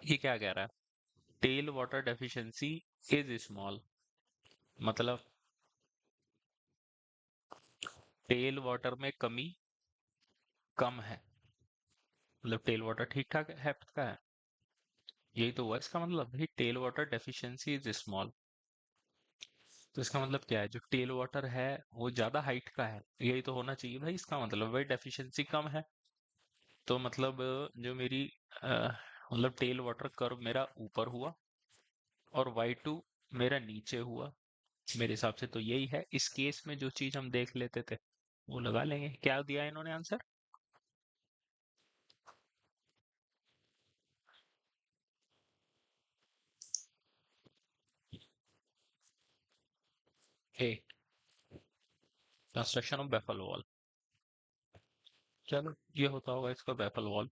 ये क्या कह रहा है? Tail water deficiency is small, मतलब टेल वाटर में कमी कम है, मतलब टेल वाटर ठीक ठाक है का है। यही तो हुआ इसका मतलब भाई, tail water deficiency is small. तो इसका मतलब क्या है? जो टेल वाटर है वो ज्यादा हाइट का है, यही तो होना चाहिए भाई। इसका मतलब भाई डेफिशिएंसी कम है। तो मतलब जो मेरी अ, मतलब टेल वाटर कर्व मेरा ऊपर हुआ और Y2 मेरा नीचे हुआ। मेरे हिसाब से तो यही है। इस केस में जो चीज हम देख लेते थे वो लगा लेंगे। क्या दिया इन्होंने answer? A, construction of baffle wall. चलो ये होता होगा इसका baffle wall.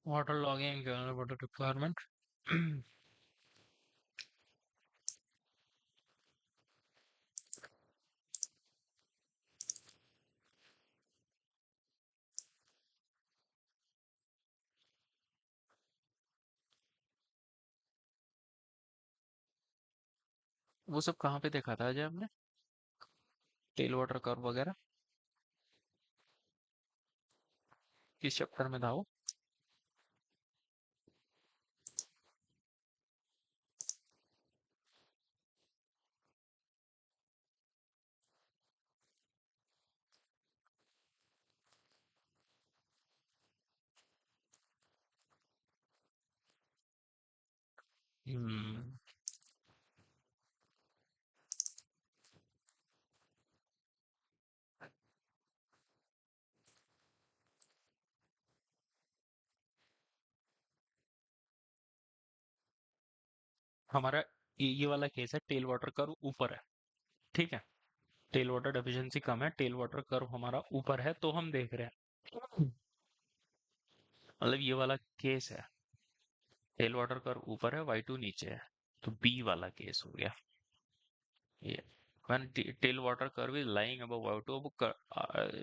Water logging, water requirement. वो सब कहाँ पे देखा था अजय हमने? टेल वाटर कर्व वगैरह किस चैप्टर में था वो? हम्म, हमारा ये वाला केस है, टेल वाटर कर्व ऊपर है। ठीक है, टेल वाटर डेफिशिएंसी कम है, टेल वाटर कर्व हमारा ऊपर है, तो हम देख रहे हैं मतलब ये वाला केस है। टेल वाटर कर्व ऊपर है, Y2 नीचे है, तो बी वाला केस हो गया ये। When tail water curve is lying above Y2,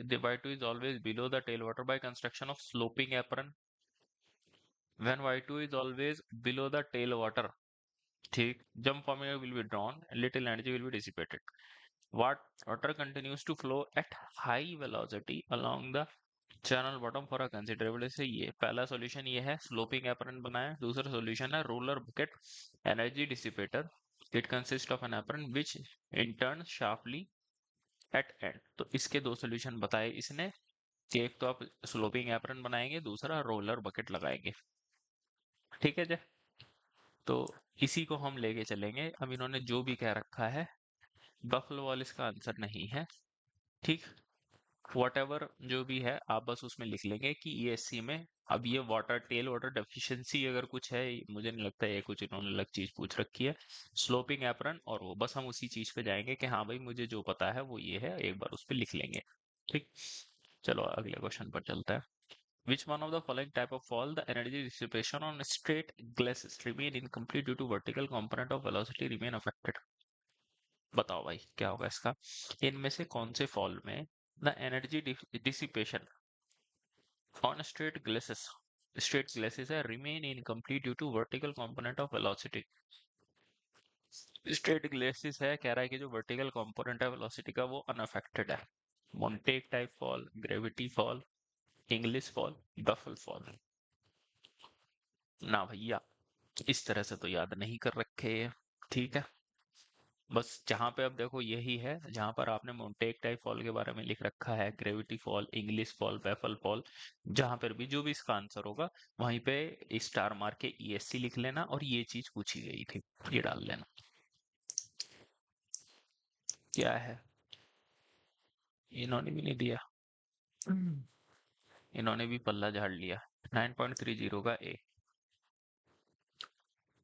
the Y2 is always below the tail water by construction of sloping apron. When Y2 is always below the tail water, ठीक, jump formula will be drawn, little energy will be dissipated. Water continues to flow at high velocity along the channel bottom for a considerable, जैसे ये पहला solution ये है, sloping apron बनाया। दूसरा solution है roller bucket energy dissipator. It consist of an apron which in turn sharply at end. तो इसके दो सॉल्यूशन बताए इसने कि एक तो आप स्लोपिंग एप्रन बनाएंगे, दूसरा रोलर बकेट लगाएंगे। ठीक है जी। तो इसी को हम लेके चलेंगे। अब इन्होंने जो भी कह रखा है, बफलो वॉल इसका आंसर नहीं है। ठीक, वॉटेवर जो भी है आप बस उसमें लिख लेंगे कि ESC में। अब ये वाटर टेल वाटर डेफिशिएंसी अगर कुछ है, मुझे नहीं लगता ये कुछ इन्होंने अलग चीज पूछ रखी है। स्लोपिंग एप्रन और वो, बस हम उसी चीज पे जाएंगे कि हाँ भाई मुझे जो पता है वो ये है, एक बार उस पे लिख लेंगे। ठीक, चलो अगले क्वेश्चन पर चलता है। Which one of the following type of fall the energy dissipation on straight glasses remain incomplete due to vertical component of velocity remain affected? बताओ भाई क्या होगा इसका? इनमें से कौन से फॉल में the energy dissipation on straight glasses है remain incomplete due to vertical component of velocity? Straight glacis है, कह रहा है कि जो वर्टिकल कंपोनेंट है वेलोसिटी का वो अनअफेक्टेड है। Montek type fall, gravity fall, English fall, baffle fall. ना भैया, इस तरह से तो याद नहीं कर रखे हैं। ठीक है, बस जहां पे अब देखो यही है जहां पर आपने मोंटेक टाइप फॉल के बारे में लिख रखा है, gravity fall, English fall, baffle fall, जहां पर भी जो भी इसका आंसर होगा वहीं पे स्टार मार के ESC लिख लेना और ये चीज पूछी गई थी ये डाल लेना। क्या है? इन्होंने भी नहीं दिया। इन्होंने भी पल्ला झाड़ लिया। 9.30 का ए,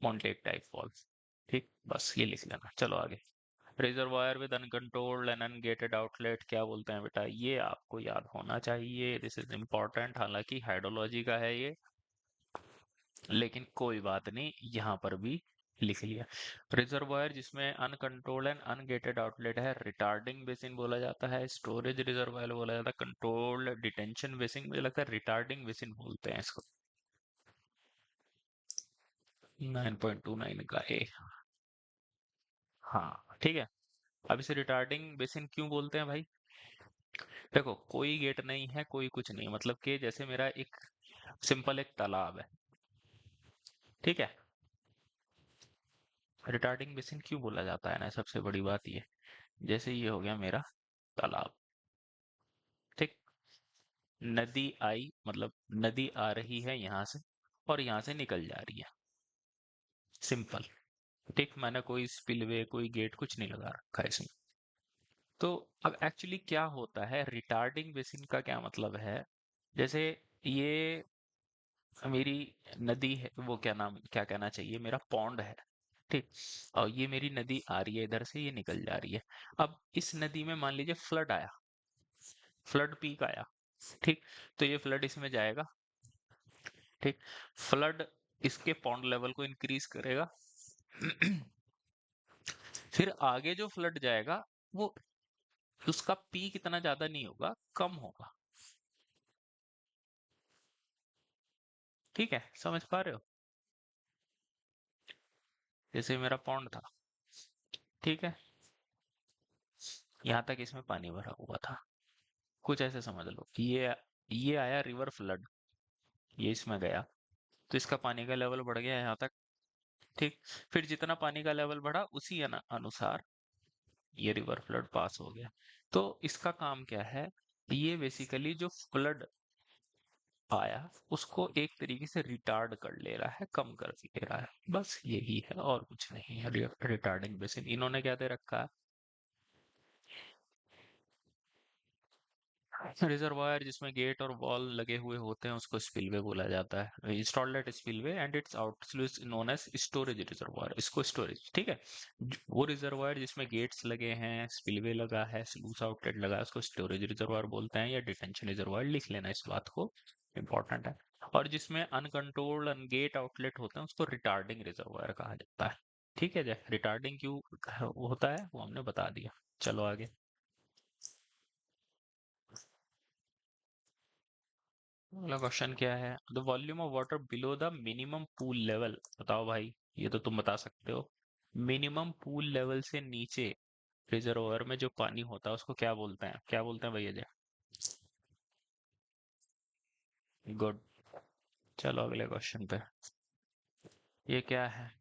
मोंटेक टाइप फॉल्स। ठीक, बस ये लिख लेना। चलो आगे। Reservoir with uncontrolled and ungated outlet क्या बोलते हैं बेटा? ये आपको याद होना चाहिए, दिस इज इम्पोर्टेंट। हालांकि हाइड्रोलॉजी का है ये, लेकिन कोई बात नहीं, यहाँ पर भी लिख लिया। रिजर्वायर जिसमें अनकंट्रोल्ड एंड अनगेटेड आउटलेट है, रिटार्डिंग बेसिन बोला जाता है। स्टोरेज रिजर्वायर बोला जाता है। कंट्रोल्ड डिटेंशन बेसिन, मुझे लगता है रिटार्डिंग बेसिन बोलते हैं इसको। 9.29 का ए। हाँ ठीक है। अब इसे रिटार्डिंग बेसिन क्यों बोलते हैं भाई? देखो, कोई गेट नहीं है, कोई कुछ नहीं, मतलब कि जैसे मेरा एक सिंपल एक तालाब है, ठीक है। रिटार्डिंग बेसिन क्यों बोला जाता है ना, सबसे बड़ी बात ये, जैसे ये हो गया मेरा तालाब, ठीक। नदी आई, मतलब नदी आ रही है यहाँ से और यहाँ से निकल जा रही है, सिंपल। ठीक, मैंने कोई स्पिलवे कोई गेट कुछ नहीं लगा रखा है इसमें। तो अब एक्चुअली क्या होता है, रिटार्डिंग बेसिन का क्या मतलब है? जैसे ये मेरी नदी है, वो क्या नाम, क्या कहना चाहिए, मेरा पॉन्ड है, ठीक। और ये मेरी नदी आ रही है इधर से, ये निकल जा रही है। अब इस नदी में मान लीजिए फ्लड आया, फ्लड पीक आया, ठीक। तो ये फ्लड इसमें जाएगा, ठीक। फ्लड इसके पॉन्ड लेवल को इंक्रीज करेगा। फिर आगे जो फ्लड जाएगा, वो उसका पीक इतना ज्यादा नहीं होगा, कम होगा। ठीक है, समझ पा रहे हो? जैसे मेरा पॉन्ड था, ठीक है, यहाँ तक इसमें पानी भरा हुआ था, कुछ ऐसे समझ लो कि ये आया रिवर फ्लड, ये इसमें गया, तो इसका पानी का लेवल बढ़ गया यहाँ तक, ठीक। फिर जितना पानी का लेवल बढ़ा उसी अनुसार ये रिवर फ्लड पास हो गया। तो इसका काम क्या है, ये बेसिकली जो फ्लड आया उसको एक तरीके से रिटार्ड कर ले रहा है, कम कर ले रहा है, बस यही है और कुछ नहीं है। रिटार्डिंग बेसिन इन्होंने क्या दे रखा है, रिजर्वायर जिसमें गेट और वॉल लगे हुए होते हैं उसको स्पिलवे बोला जाता है। Installed at spillway and its outsluice known as storage reservoir, इसको स्टोरेज, ठीक है। वो रिजर्वायर जिसमें गेट्स लगे हैं, स्पिलवे लगा है, स्लूस आउटलेट लगा है, उसको स्टोरेज रिजर्वायर बोलते हैं, या डिटेंशन रिजर्वायर, लिख लेना इस बात को, इंपॉर्टेंट है। और जिसमें अनकंट्रोल्ड अनगेट आउटलेट होते हैं उसको रिटार्डिंग रिजर्वायर कहा जाता है। ठीक है जय, रिटार्डिंग क्यों होता है वो हमने बता दिया। चलो आगे। अगला क्वेश्चन क्या है, the volume of water below the minimum pool level, बताओ भाई, ये तो तुम बता सकते हो। मिनिमम पूल लेवल से नीचे रिजर्वायर में जो पानी होता है उसको क्या बोलते हैं, क्या बोलते हैं भैया जी? गुड। चलो अगले क्वेश्चन पे। ये क्या है?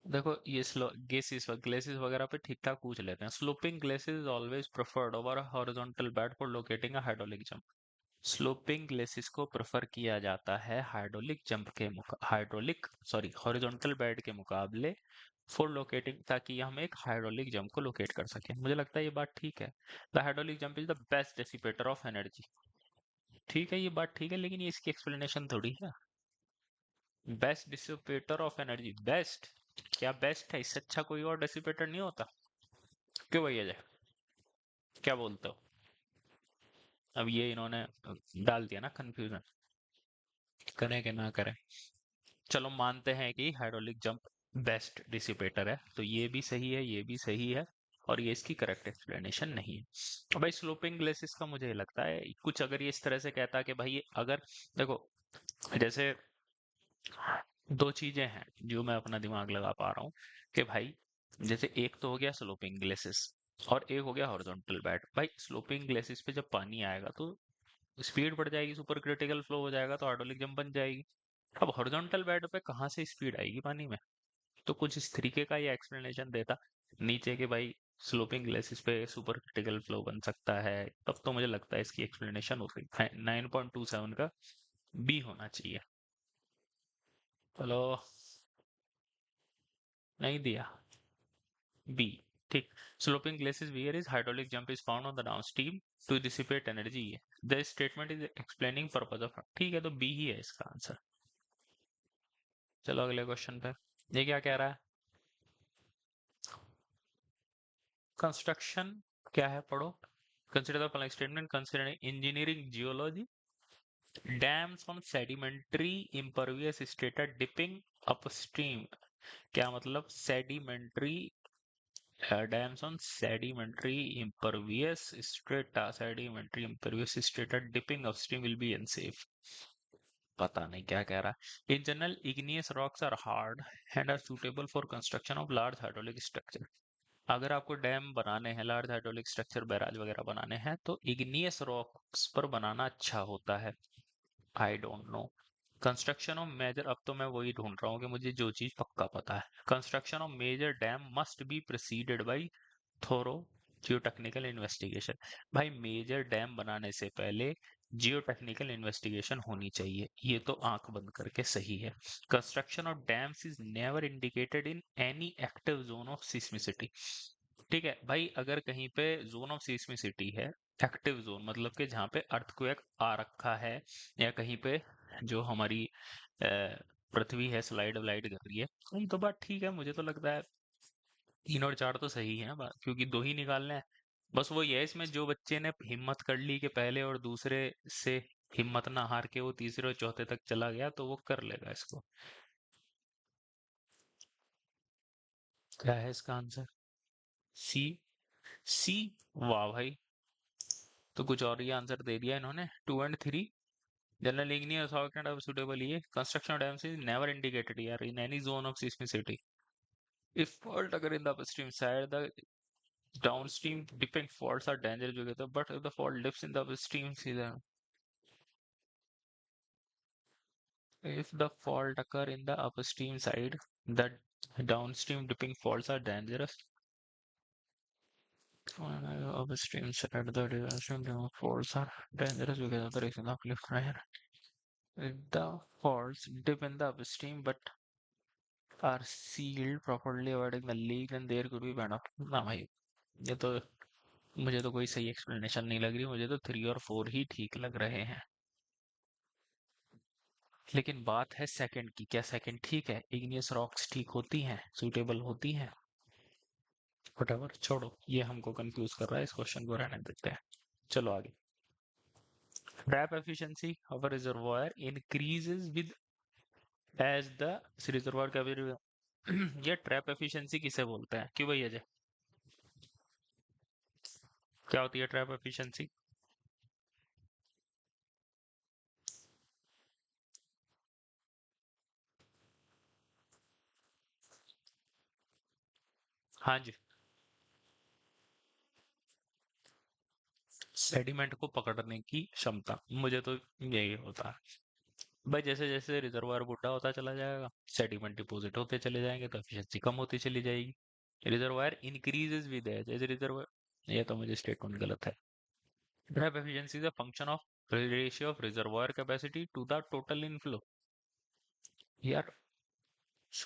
देखो ये स्लो गेसिस ग्लेसिस वगैरह पे ठीक ठाक पूछ लेते हैं। Sloping glacis is always preferred over horizontal bed for locating a hydraulic jump. Sloping glacis को प्रेफर किया जाता है हाइड्रोलिक जंप के हाइड्रोलिक सॉरी हॉरिजॉन्टल बेड के मुकाबले, फॉर लोकेटिंग, ताकि हम एक हाइड्रोलिक जंप को लोकेट कर सकें। मुझे लगता है ये बात ठीक है। The hydraulic jump is the best dissipator of energy. ठीक है, ये बात ठीक है, लेकिन ये इसकी एक्सप्लेनेशन थोड़ी है। Best dissipator of energy, best, क्या बेस्ट है? इससे अच्छा कोई और डिसिपेटर नहीं होता? क्यों भैया जी, क्या बोलते हो? अब ये इन्होंने डाल दिया ना कंफ्यूजन, करें कि ना करें। चलो मानते हैं कि हाइड्रोलिक जंप बेस्ट डिसिपेटर है, तो ये भी सही है, ये भी सही है, और ये इसकी करेक्ट एक्सप्लेनेशन नहीं है। अब भाई स्लोपिंग ग्लेसिस का मुझे लगता है कुछ, अगर ये इस तरह से कहता कि भाई अगर, देखो, जैसे दो चीजें हैं जो मैं अपना दिमाग लगा पा रहा हूँ कि भाई, जैसे एक तो हो गया स्लोपिंग ग्लेसिस और एक हो गया हॉरिजॉन्टल बेड। भाई स्लोपिंग ग्लेसिस पे जब पानी आएगा तो स्पीड बढ़ जाएगी, सुपर क्रिटिकल फ्लो हो जाएगा, तो हाइड्रोलिक जंप बन जाएगी। अब हॉरिजॉन्टल बेड पे कहाँ से स्पीड आएगी पानी में? तो कुछ इस तरीके का ये एक्सप्लेनेशन देता नीचे के भाई, स्लोपिंग ग्लेसिस पे सुपर क्रिटिकल फ्लो बन सकता है, तब तो मुझे लगता है इसकी एक्सप्लेनेशन होती है। 9.27 का बी होना चाहिए। चलो, नहीं दिया, बी, ठीक। Sloping glacis weir is hydraulic jump is found on the downstream to dissipate energy, the statement is explaining purpose of, ठीक है, तो बी ही है इसका आंसर। चलो अगले क्वेश्चन पे। ये क्या कह रहा है, कंस्ट्रक्शन क्या है, पढ़ो। Consider the following statement considering engineering geology, dams on sedimentary impervious strata dipping upstream। क्या मतलब sedimentary dams on sedimentary impervious strata dipping upstream will be unsafe। पता नहीं क्या कह रहा है। In general igneous rocks are hard and are suitable for construction of large hydraulic structure। अगर आपको डैम बनाने हैं, लार्ज हाइड्रोलिक स्ट्रक्चर, बैराज वगैरह बनाने हैं, तो इग्नियस रॉक्स पर बनाना अच्छा होता है। I don't know. Construction of major, अब तो मैं वही ढूंढ रहा हूँ कि मुझे जो चीज पक्का पता है। Construction of major dam must be preceded by thorough geotechnical investigation. भाई मेजर डैम बनाने से पहले जियोटेक्निकल इन्वेस्टिगेशन होनी चाहिए, ये तो आंख बंद करके सही है। Construction of dams is never indicated in any active zone of सिस्मिसिटी। ठीक है भाई, अगर कहीं पे जोन ऑफ सिस्मिसिटी है, एक्टिव जोन मतलब कि जहाँ पे अर्थक्वेक आ रखा है, या कहीं पे जो हमारी पृथ्वी है स्लाइड व्लाइड कर रही है, ये तो बात ठीक है। मुझे तो लगता है 3 और 4 तो सही है ना, क्योंकि दो ही निकालने हैं। बस वो ये है, इसमें जो बच्चे ने हिम्मत कर ली कि पहले और दूसरे से हिम्मत ना हार के वो तीसरे और चौथे तक चला गया, तो वो कर लेगा इसको। क्या है इसका आंसर? सी। सी। वाह भाई, तो कुछ और ही आंसर दे दिया इन्होंने। 2 और 3। General igneous rock and of suitable, ये construction of dams is never indicated here in any zone of seismicity if fault occur in the upstream side, the downstream dipping faults are dangerous together, but if the fault dips in the upstream season, if the fault occur in the upstream side, the downstream dipping faults are dangerous। Upstream side, the downstream dipping faults are dangerous because of the reason of lift pressure। If the faults dip in the upstream but are sealed properly avoiding the leak, then there could be band of ना भाई, ये तो मुझे तो कोई सही explanation नहीं लग रही। मुझे तो 3 और 4 ही ठीक लग रहे हैं। लेकिन बात है सेकंड की, क्या सेकंड ठीक है? इग्नियस रॉक्स ठीक होती हैं, सुटेबल होती हैं? वटेवर, छोड़ो, ये हमको कंफ्यूज कर रहा है, इस क्वेश्चन को रहने देते हैं। चलो आगे। Trap efficiency of a reservoir increases with age the reservoir capacity. ये ट्रैप एफिशिएंसी किसे बोलते हैं? क्यों भाई अजय, क्या होती है ट्रैप एफिशिएंसी? हाँ जी, सेडिमेंट को पकड़ने की क्षमता। मुझे तो यही होता है भाई, जैसे जैसे रिजर्वायर बुढ़ा होता चला जाएगा, सेडिमेंट डिपॉजिट होते चले जाएंगे, तो एफिशिएंसी कम होती चली जाएगी। Reservoir increases with age, age reservoir, ये तो मुझे स्टेटमेंट गलत है। Trap efficiency is a function of ratio of reservoir capacity to the total inflow. यार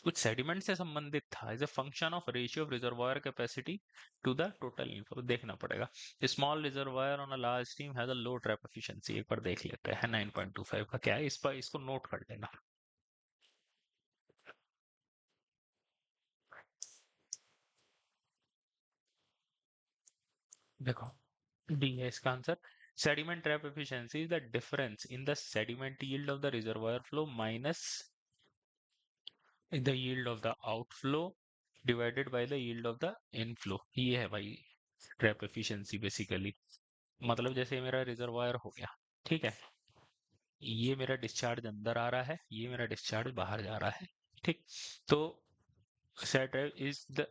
कुछ सेडिमेंट से संबंधित था, is a function of ratio of reservoir capacity to the total inflow, देखना पड़ेगा। Small reservoir on a large stream has a low trap efficiency, एक बार देख लेते हैं 9.25 का क्या है, इस पर इसको नोट कर लेना। देखो, डी है इसका answer. Sediment trap efficiency is the difference in the sediment yield of the reservoir flow minus the yield of the outflow divided by the yield of the inflow. ये है भाई ट्रैप एफिशिएंसी बेसिकली। मतलब जैसे मेरा reservoir हो गया, ठीक है, ये मेरा डिस्चार्ज अंदर आ रहा है, ये मेरा डिस्चार्ज बाहर जा रहा है, ठीक। तो set is the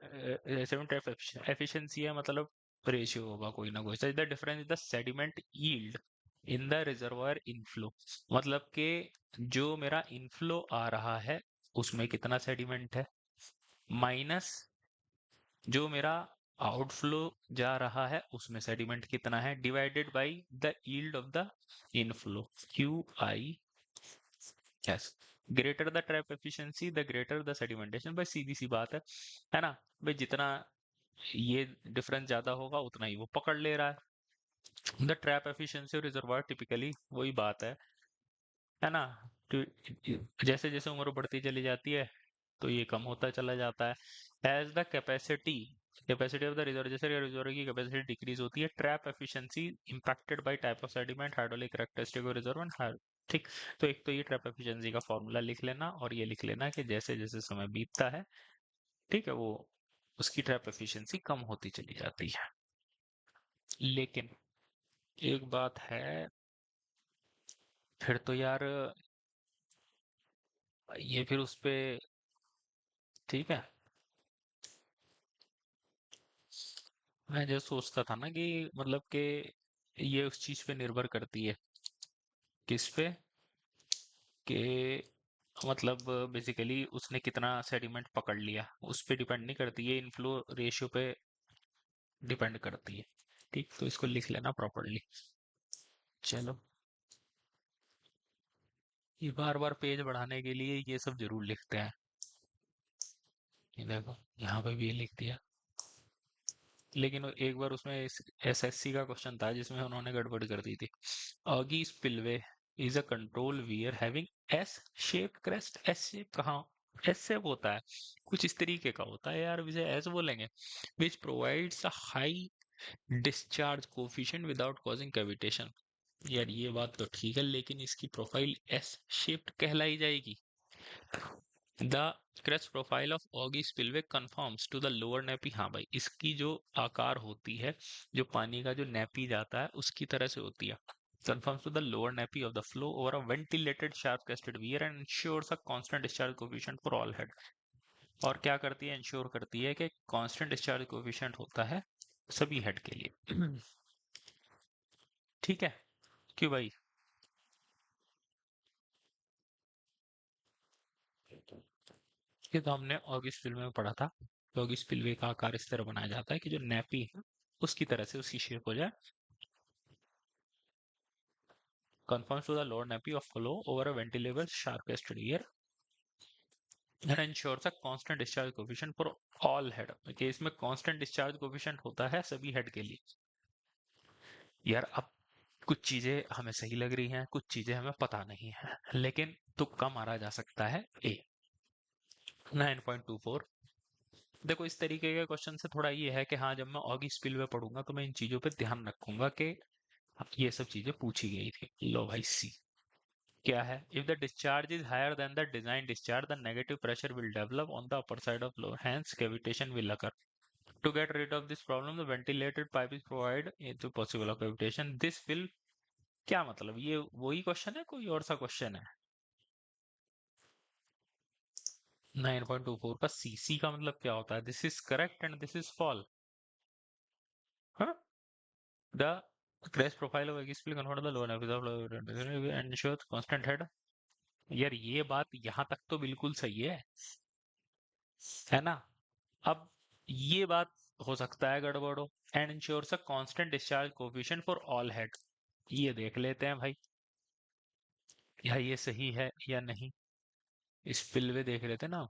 seven type efficiency है, मतलब रेशियो होगा कोई ना कोई। The difference is the sediment yield in the reservoir inflow, मतलब कि जो मेरा इनफ्लो आ रहा है उसमें कितना सेडिमेंट है, माइनस जो मेरा आउटफ्लो जा रहा है उसमें सेडिमेंट कितना है, divided by the yield of the inflow, Q I yes. Greater the trap efficiency the greater the sedimentation. भाई सीधी सी बात है ना? भाई जितना ये डिफरेंस ज्यादा होगा उतना ही वो पकड़ ले रहा है। द ट्रैप एफिशिएंसी और रिजर्वायर टिपिकली वही बात है ना? तो जैसे जैसे उम्र बढ़ती चली जाती है तो ये कम होता चला जाता है। As the capacity capacity of the reserve, जैसे रिजर्व की कैपेसिटी डिक्रीज होती है, trap efficiency impacted by type of sediment, hydraulic characteristic of reserve and ठीक। तो एक तो ये ट्रैप एफिशिएंसी का फॉर्मूला लिख लेना, और ये लिख लेना कि जैसे जैसे समय बीतता है, ठीक है, वो उसकी ट्रैप एफिशिएंसी कम होती चली जाती है। लेकिन एक बात है, फिर तो यार ये फिर उस पे, ठीक है, मैं जो सोचता था ना कि मतलब कि ये उस चीज पे निर्भर करती है, किस पे, कि मतलब बेसिकली उसने कितना सेडिमेंट पकड़ लिया, उस पे डिपेंड नहीं करती, ये इनफ्लो रेशियो पे डिपेंड करती है। ठीक, तो इसको लिख लेना प्रॉपरली। चलो, ये बार बार पेज बढ़ाने के लिए ये सब जरूर लिखते हैं। ये देखो, यहाँ पे भी ये लिख दिया। लेकिन वो एक बार उसमें एसएससी का क्वेश्चन था जिसमें उन्होंने गड़बड़ कर दी थी। Oggy spillway is a control wear having S shape crest. S shape कहाँ, एस शेप होता है, कुछ इस तरीके का होता है यार, इसे एस बोलेंगे, which provides a high discharge coefficient without causing cavitation. यार ये बात तो ठीक है, लेकिन इसकी प्रोफाइल एस शेप्ड कहलाई जाएगी। The crest profile of ogee spillway conforms to the lower nappe. हाँ भाई, इसकी जो आकार होती है, जो पानी का जो नेपी जाता है उसकी तरह से होती है। conforms to the lower nappy of the flow over a ventilated sharp crested weir and ensures a constant discharge coefficient for all head। और क्या करती है, इंश्योर करती है कि कांस्टेंट डिस्चार्ज कोएफिशिएंट होता है सभी हेड के लिए। ठीक है, क्यों भाई? ये तो हमने ऑगस्ट फिल्म में पढ़ा था कि ऑगस्ट फिल्म का आकार इस तरह बनाया जाता है कि जो नेपी है उसकी तरह से उसकी शेप हो जाए। conforms to the lower nappy of flow over a ventilated sharp crested ear and ensures a constant discharge coefficient for all head। कि इसमें constant discharge coefficient होता है सभी हेड के लिए। यार अब कुछ चीजें हमें सही लग रही हैं, कुछ चीजें हमें पता नहीं है, लेकिन तुक्का मारा जा सकता है। ए 9.24। देखो, इस तरीके के क्वेश्चन से थोड़ा ये है कि हाँ, जब मैं ऑगी स्पिलवे पढ़ूंगा तो मैं इन चीजों पे ध्यान रखूंगा कि ये सब चीजें पूछी गई थी। लो भाई, सी क्या है, if the discharge is higher than the design discharge the negative pressure will develop on the upper side of floor, hence cavitation will occur. To get rid of this problem the ventilated pipe is provide into possible of cavitation, this will। क्या मतलब, ये वही question है, कोई और सा question है? 9.24 का सीसी का मतलब क्या होता है, this is correct and this is fall. हाँ, the crest profile of X will convert the lower half of and ensure constant head। यार ये बात यहाँ तक तो बिल्कुल सही है ना? अब ये बात हो सकता है गड़बड़ हो। And ensures a constant discharge coefficient for all head, ये देख लेते हैं भाई, या ये सही है या नहीं। इस पिलवे देख लेते हैं ना।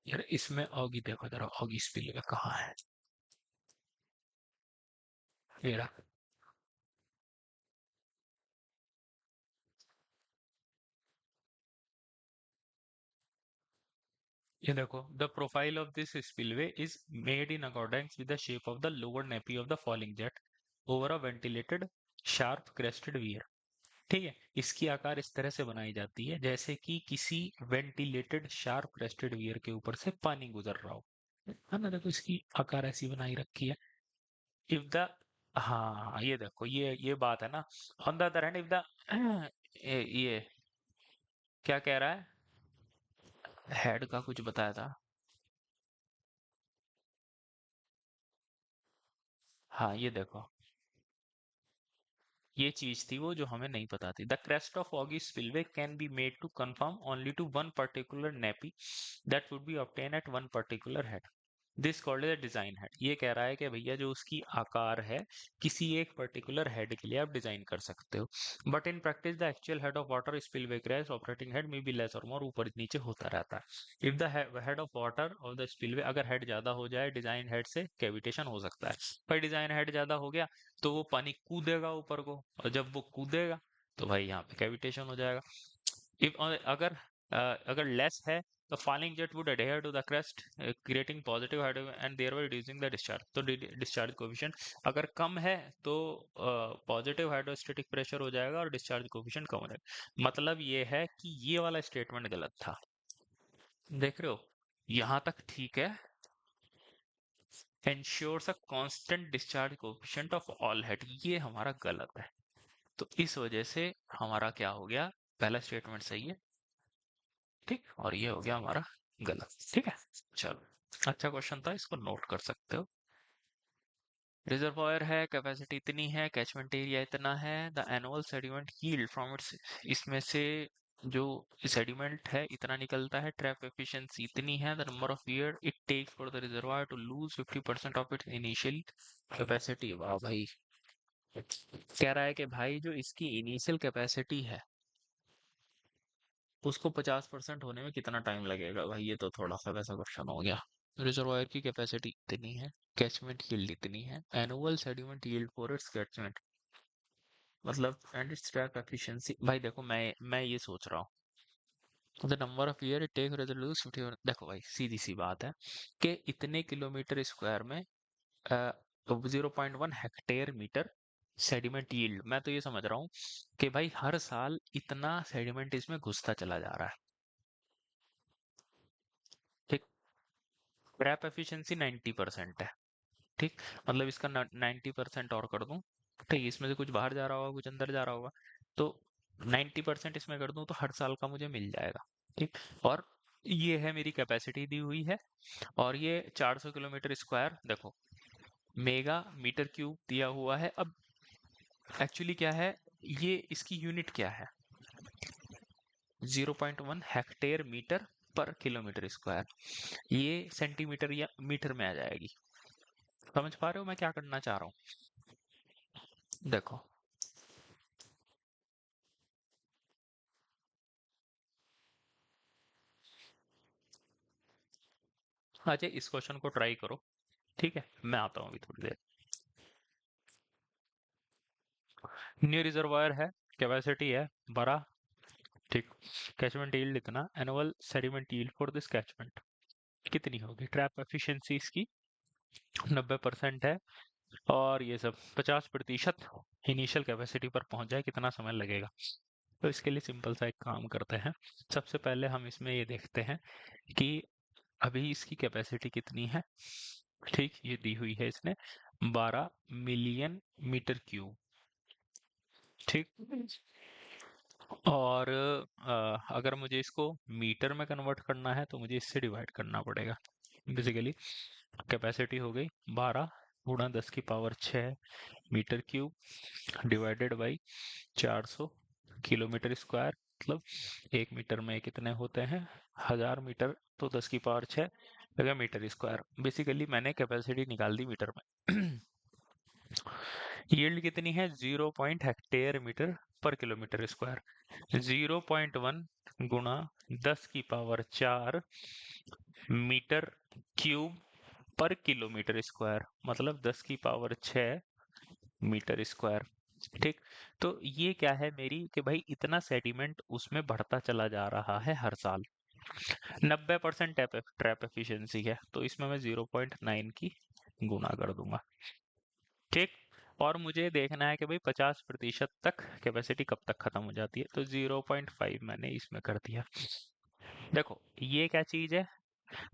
यार इसमें ऑगी देखो जरा, ऑगी इस पिलवे कहाँ है? ये रहा। ये देखो, the profile of this spillway is made in accordance with the shape of the lower nappy of the falling jet over a ventilated sharp crested wear. ठीक है, इसकी आकार इस तरह से बनाई जाती है जैसे कि किसी वेंटिलेटेड शार्प क्रेस्टेड वियर के ऊपर से पानी गुजर रहा हो, है ना? देखो, इसकी आकार ऐसी बनाई रखी है। इफ द, हाँ ये देखो, ये बात है ना। On the other hand if the ये क्या कह रहा है, हेड का कुछ बताया था। हाँ ये देखो, ये चीज थी वो जो हमें नहीं पता थी। The crest of ogee spillway can be made to conform only to one particular nappe that would be obtain at one particular head, this called as design head. ये कह रहा है कि भैया जो उसकी आकार है, किसी एक पर्टिकुलर हेड के लिए आप डिजाइन कर सकते हो। But in practice the actual head of water spillway crash operating head में बी लेस और मोर, ऊपर नीचे होता रहता है। If the head of water of the spillway, अगर हेड ज्यादा हो जाए डिजाइन हेड से, कैविटेशन हो सकता है। पर डिजाइन हेड ज्यादा हो गया तो वो पानी कूदेगा ऊपर को, और जब वो कूदेगा तो भाई यहाँ पे कैविटेशन हो जाएगा। इफ अगर अगर लेस है the falling jet would adhere to the crest, creating positive hydro and thereby reducing the discharge. तो डिस्चार्ज कोफिशिएंट अगर कम है तो पॉजिटिव हाइड्रोस्टेटिक प्रेशर हो जाएगा और डिस्चार्ज कोफिशिएंट कम हो जाएगा। मतलब ये है कि ये वाला स्टेटमेंट गलत था। देख रहे हो, यहां तक ठीक है। ensures a constant discharge coefficient of all head, ये हमारा गलत है। तो इस वजह से हमारा क्या हो गया, पहला स्टेटमेंट सही है, ठीक, और ये हो गया हमारा गलत। ठीक है, चलो, अच्छा क्वेश्चन था, इसको नोट कर सकते हो। रिजर्वायर है, कैपेसिटी इतनी है, कैचमेंट एरिया इतना है, the annual sediment yield from its, इसमें से जो सेडिमेंट है इतना निकलता है, ट्रैप एफिशिएंसी इतनी है, the number of year it takes for the reservoir to lose 50% of its initial capacity. वाह भाई, कह रहा है कि भाई जो इसकी इनिशियल कैपेसिटी है उसको 50% होने में कितना टाइम लगेगा। भाई ये तो थोड़ा सा वैसा क्वेश्चन हो गया। रिजर्वायर की कैपेसिटी इतनी है, कैचमेंट यील्ड इतनी है, annual sediment yield for its catchment, मतलब एंड इट्स ट्रैप एफिशिएंसी। भाई देखो, मैं ये सोच रहा हूँ the number of year it take resolves 50। देखो भाई, सीधी सी बात है कि इतने किलोमीटर स्क्वायर में 0.1 हेक्टेयर मीटर सेडिमेंट यील्ड, मैं तो ये समझ रहा हूँ कि भाई हर साल इतना सेडिमेंट इसमें घुसता चला जा रहा है। ठीक, ट्रैप एफिशिएंसी 90% है। ठीक, मतलब इसका 90% और कर दूं, ठीक, इसमें से कुछ बाहर जा रहा होगा, कुछ अंदर जा रहा होगा, तो 90% इसमें कर दूं तो हर साल का मुझे मिल जाएगा। ठीक, और ये है मेरी कैपेसिटी दी हुई है, और ये 400 किलोमीटर स्क्वायर, देखो मेगा मीटर क्यूब दिया हुआ है। अब एक्चुअली क्या है, ये इसकी यूनिट क्या है, 0.1 हेक्टेयर मीटर पर किलोमीटर स्क्वायर, ये सेंटीमीटर या मीटर में आ जाएगी। समझ पा रहे हो मैं क्या करना चाह रहा हूँ? देखो, अच्छा इस क्वेश्चन को ट्राई करो, ठीक है, मैं आता हूँ अभी थोड़ी देर। न्यू रिजर्वायर है, कैपेसिटी है 12, ठीक, कैचमेंट यील्ड इतना, annual sediment yield for this catchment कितनी होगी, ट्रैप एफिशिएंसी इसकी 90% है, और ये सब 50% इनिशियल कैपेसिटी पर पहुंच जाए कितना समय लगेगा। तो इसके लिए सिंपल सा एक काम करते हैं, सबसे पहले हम इसमें ये देखते हैं कि अभी इसकी कैपेसिटी कितनी है। ठीक, ये दी हुई है इसने 12 मिलियन मीटर क्यूब। ठीक, और अगर मुझे इसको मीटर में कन्वर्ट करना है तो मुझे इससे डिवाइड करना पड़ेगा। बेसिकली कैपेसिटी हो गई 12 गुणा 10 की power 6 metre cube divided by 400 kilometre square, मतलब 1 मीटर में कितने होते हैं, 1000 मीटर, तो 10 की पावर 6 लगा मीटर स्क्वायर। बेसिकली मैंने कैपेसिटी निकाल दी मीटर में। यील्ड कितनी है, 0 हेक्टेयर मीटर पर किलोमीटर स्क्वायर, 0.1 गुणा 10 की पावर 4 मीटर क्यूब पर किलोमीटर स्क्वायर, मतलब 10 की पावर 6 मीटर स्क्वायर। ठीक, तो ये क्या है मेरी कि भाई इतना सेडिमेंट उसमें बढ़ता चला जा रहा है हर साल, 90% ट्रैप एफिशिएंसी है, तो इसमें मैं 0.9 की गुना कर दूंगा। ठीक, और मुझे देखना है कि भाई 50% तक कैपेसिटी कब तक खत्म हो जाती है, तो 0.5 मैंने इसमें कर दिया। देखो ये क्या चीज है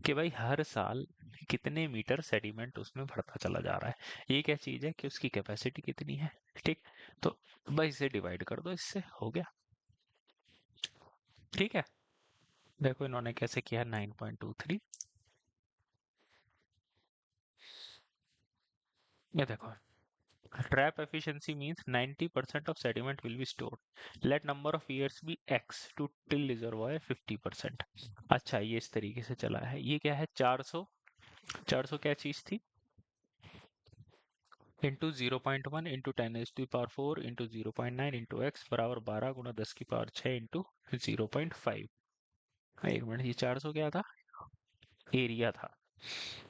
कि भाई हर साल कितने मीटर सेडिमेंट उसमें बढ़ता चला जा रहा है, ये क्या चीज है कि उसकी कैपेसिटी कितनी है। ठीक, तो भाई इसे डिवाइड कर दो, इससे हो गया। ठीक है, देखो इन्होंने कैसे किया, 9.23, ये देखो, trap efficiency means 90% of sediment will be stored. Let number of years be x to till reservoir 50%। अच्छा ये इस तरीके से चला है, ये क्या है 400, 400 क्या चीज थी, into 0.1 into 10⁻⁴ into 0.9 into x बराबर 12 गुणा 10 की पावर 6 इंटू 0.5। एक मिनट, ये 400 क्या था, एरिया था,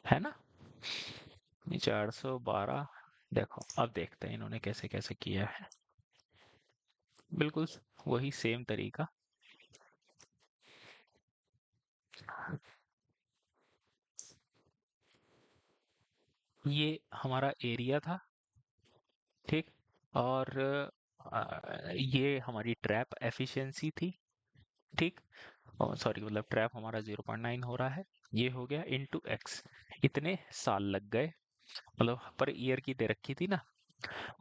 है ना, ये 412। देखो अब देखते हैं इन्होंने कैसे कैसे किया है, बिल्कुल वही सेम तरीका। ये हमारा एरिया था, ठीक। और ये हमारी ट्रैप एफिशिएंसी थी, ठीक। और सॉरी, मतलब ट्रैप हमारा 0.9 हो रहा है। ये हो गया इनटू एक्स। इतने साल लग गए, मतलब पर ईयर की दे रखी थी ना,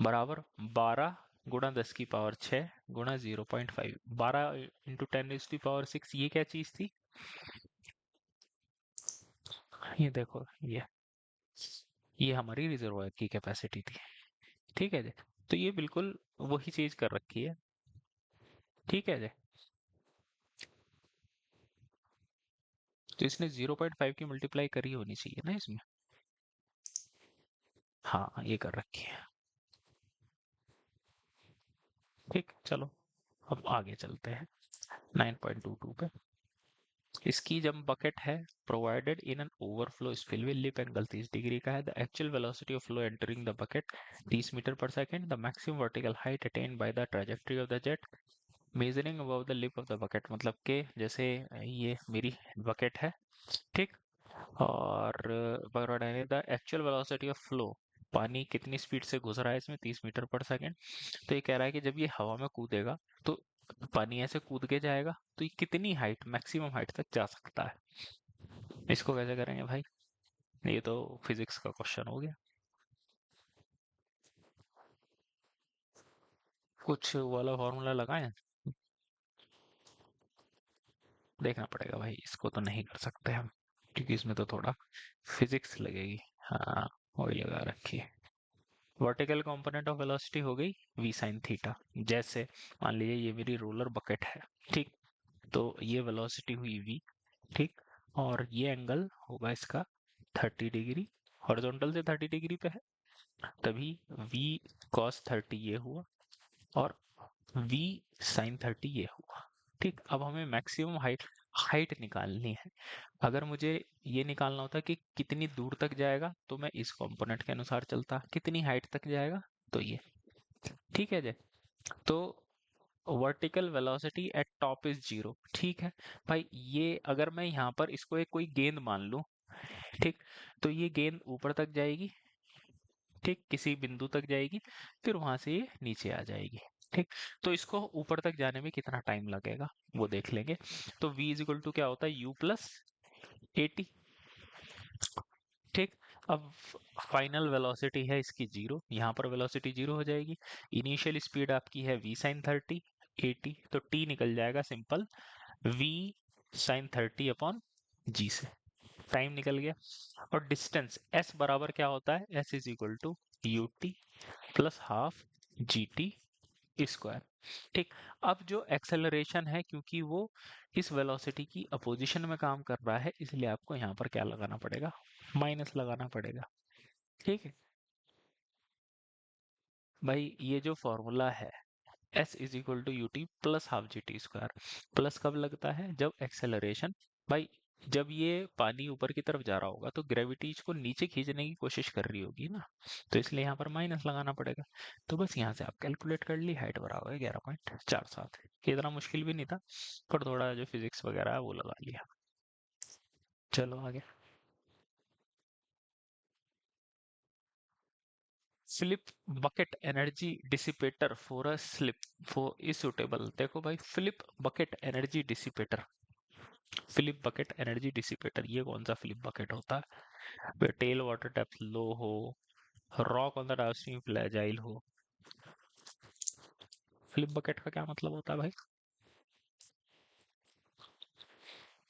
बराबर 12 गुणा 10 की पावर 6 गुणा 0.5, 12 × 10 की पावर 6। ये क्या चीज थी? ये देखो, ये हमारी रिजर्वायर की कैपेसिटी थी, ठीक है जी। तो ये बिल्कुल वही चीज कर रखी है, ठीक है जी। तो इसने 0.5 की मल्टीप्लाई करी होनी चाहिए ना इसमें। हाँ, ये कर रखी है, ठीक। चलो अब आगे चलते हैं 9.22 पे। इसकी जब बकेट है, provided in an overflow spillway, lip angle 30 degree का है, the actual velocity of flow entering the bucket 30 metre पर second, the maximum vertical height attained by the trajectory of the jet measuring above the lip of the bucket. मतलब कि जैसे ये मेरी bucket है, ठीक। और the actual velocity of flow, पानी कितनी स्पीड से गुजर रहा है इसमें, 30 मीटर पर सेकेंड। तो ये कह रहा है कि जब ये हवा में कूदेगा तो पानी ऐसे कूद के जाएगा, तो ये कितनी हाइट, मैक्सिमम हाइट तक जा सकता है। इसको कैसे करेंगे भाई? ये तो फिजिक्स का क्वेश्चन हो गया। कुछ वाला फॉर्मूला लगाएं? देखना पड़ेगा भाई, इसको तो नहीं कर सकते हम, क्योंकि इसमें तो थोड़ा फिजिक्स लगेगी। हाँ, वही लगा रखी है। वर्टिकल कंपोनेंट ऑफ वेलोसिटी हो गई v sin थीटा। जैसे मान लीजिए ये मेरी रोलर बकेट है, ठीक। तो ये वेलोसिटी हुई v, ठीक। और ये एंगल होगा इसका 30 डिग्री, हॉरिजॉन्टल से 30 डिग्री पे है, तभी v cos 30 ये हुआ, और v sin 30 ये हुआ, ठीक। अब हमें मैक्सिमम हाइट हाइट निकालनी है। अगर मुझे ये निकालना होता कि कितनी दूर तक जाएगा, तो मैं इस कंपोनेंट के अनुसार चलता, कितनी हाइट तक जाएगा, तो ये, ठीक है जी। तो vertical velocity at top is 0, ठीक है भाई। ये अगर मैं यहाँ पर इसको एक कोई गेंद मान लूं, ठीक, तो ये गेंद ऊपर तक जाएगी, ठीक, किसी बिंदु तक जाएगी, फिर वहां से ये नीचे आ जाएगी, ठीक। तो इसको ऊपर तक जाने में कितना टाइम लगेगा वो देख लेंगे। तो v इज इक्वल टू क्या होता है, u प्लस 80, ठीक। अब फाइनल वेलोसिटी है इसकी 0, यहाँ पर वेलोसिटी 0 हो जाएगी। इनिशियल स्पीड आपकी है v sin 30, 80, तो t निकल जाएगा simple v sin 30 upon g से, टाइम निकल गया। और डिस्टेंस s बराबर क्या होता है, s is equal to u t plus half g t square, ठीक। अब जो एक्सेलरेशन है, क्योंकि वो इस वेलोसिटी की अपोजिशन में काम कर रहा है, इसलिए आपको यहाँ पर क्या लगाना पड़ेगा, माइनस लगाना पड़ेगा, ठीक है भाई। ये जो फॉर्मूला है s is equal to u t plus half g t square, plus कब लगता है, जब एक्सेलरेशन, भाई जब ये पानी ऊपर की तरफ जा रहा होगा तो ग्रेविटी इसको नीचे खींचने की कोशिश कर रही होगी ना, तो इसलिए यहाँ पर माइनस लगाना पड़ेगा। तो बस यहाँ से आप कैलकुलेट कर ली, हाइट बराबर है 11.47। ये इतना मुश्किल भी नहीं था, पर थोड़ा जो फिजिक्स वगैरह है वो लगा लिया। चलो आगे। Flip bucket energy dissipator for a slip for is suitable. देखो भाई, flip bucket energy dissipator, flip bucket energy dissipator, ये कौन सा फिलिप बकेट होता है? टेल वाटर डेप्थ लो हो, rock on the downstream fragile हो। फिलिप बकेट का क्या मतलब होता है भाई?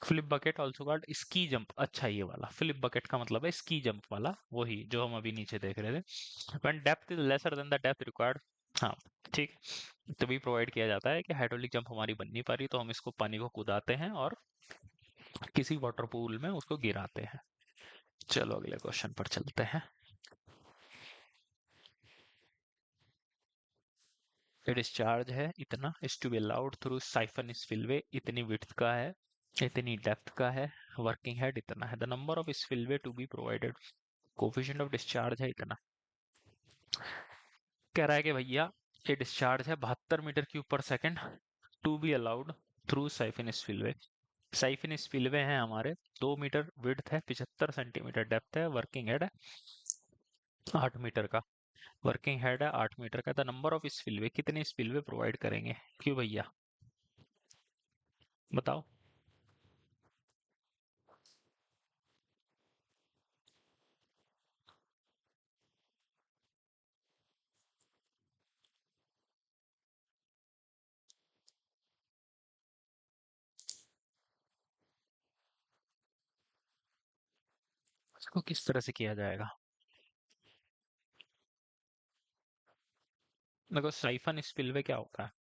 Flip bucket also called ski jump. अच्छा, ये वाला फिलिप बकेट का मतलब है स्की जंप वाला, वही जो हम अभी नीचे देख रहे थे। When depth is lesser than the depth required, हाँ, ठीक। तभी प्रोवाइड किया जाता है कि हाइड्रोलिक जंप हमारी बन नहीं पा रही, तो हम इसको पानी को कूदाते हैं और किसी वाटर पूल में उसको गिराते हैं। चलो अगले क्वेश्चन पर चलते हैं। डिस्चार्ज है इतना, is to be allowed through siphon spillway, इतनी विड्थ का है, इतनी डेप्थ का है, वर्किंग हेड इतना है, the number of spillway to be provided, coefficient of discharge है इतना। कह रहा है कि भैया ये डिस्चार्ज है 72 मीटर क्यूब पर second, to be allowed through siphon spillway. Siphon spillway है हमारे, 2 मीटर विड्थ है, 75 सेंटीमीटर डेप्थ है, वर्किंग हेड है 8 मीटर का। वर्किंग हेड है 8 मीटर का। द नंबर ऑफ स्पिलवे, कितने स्पिलवे प्रोवाइड करेंगे, क्यों भैया बताओ। इसको किस तरह से किया जाएगा? देखो साइफन स्पिलवे क्या होता है,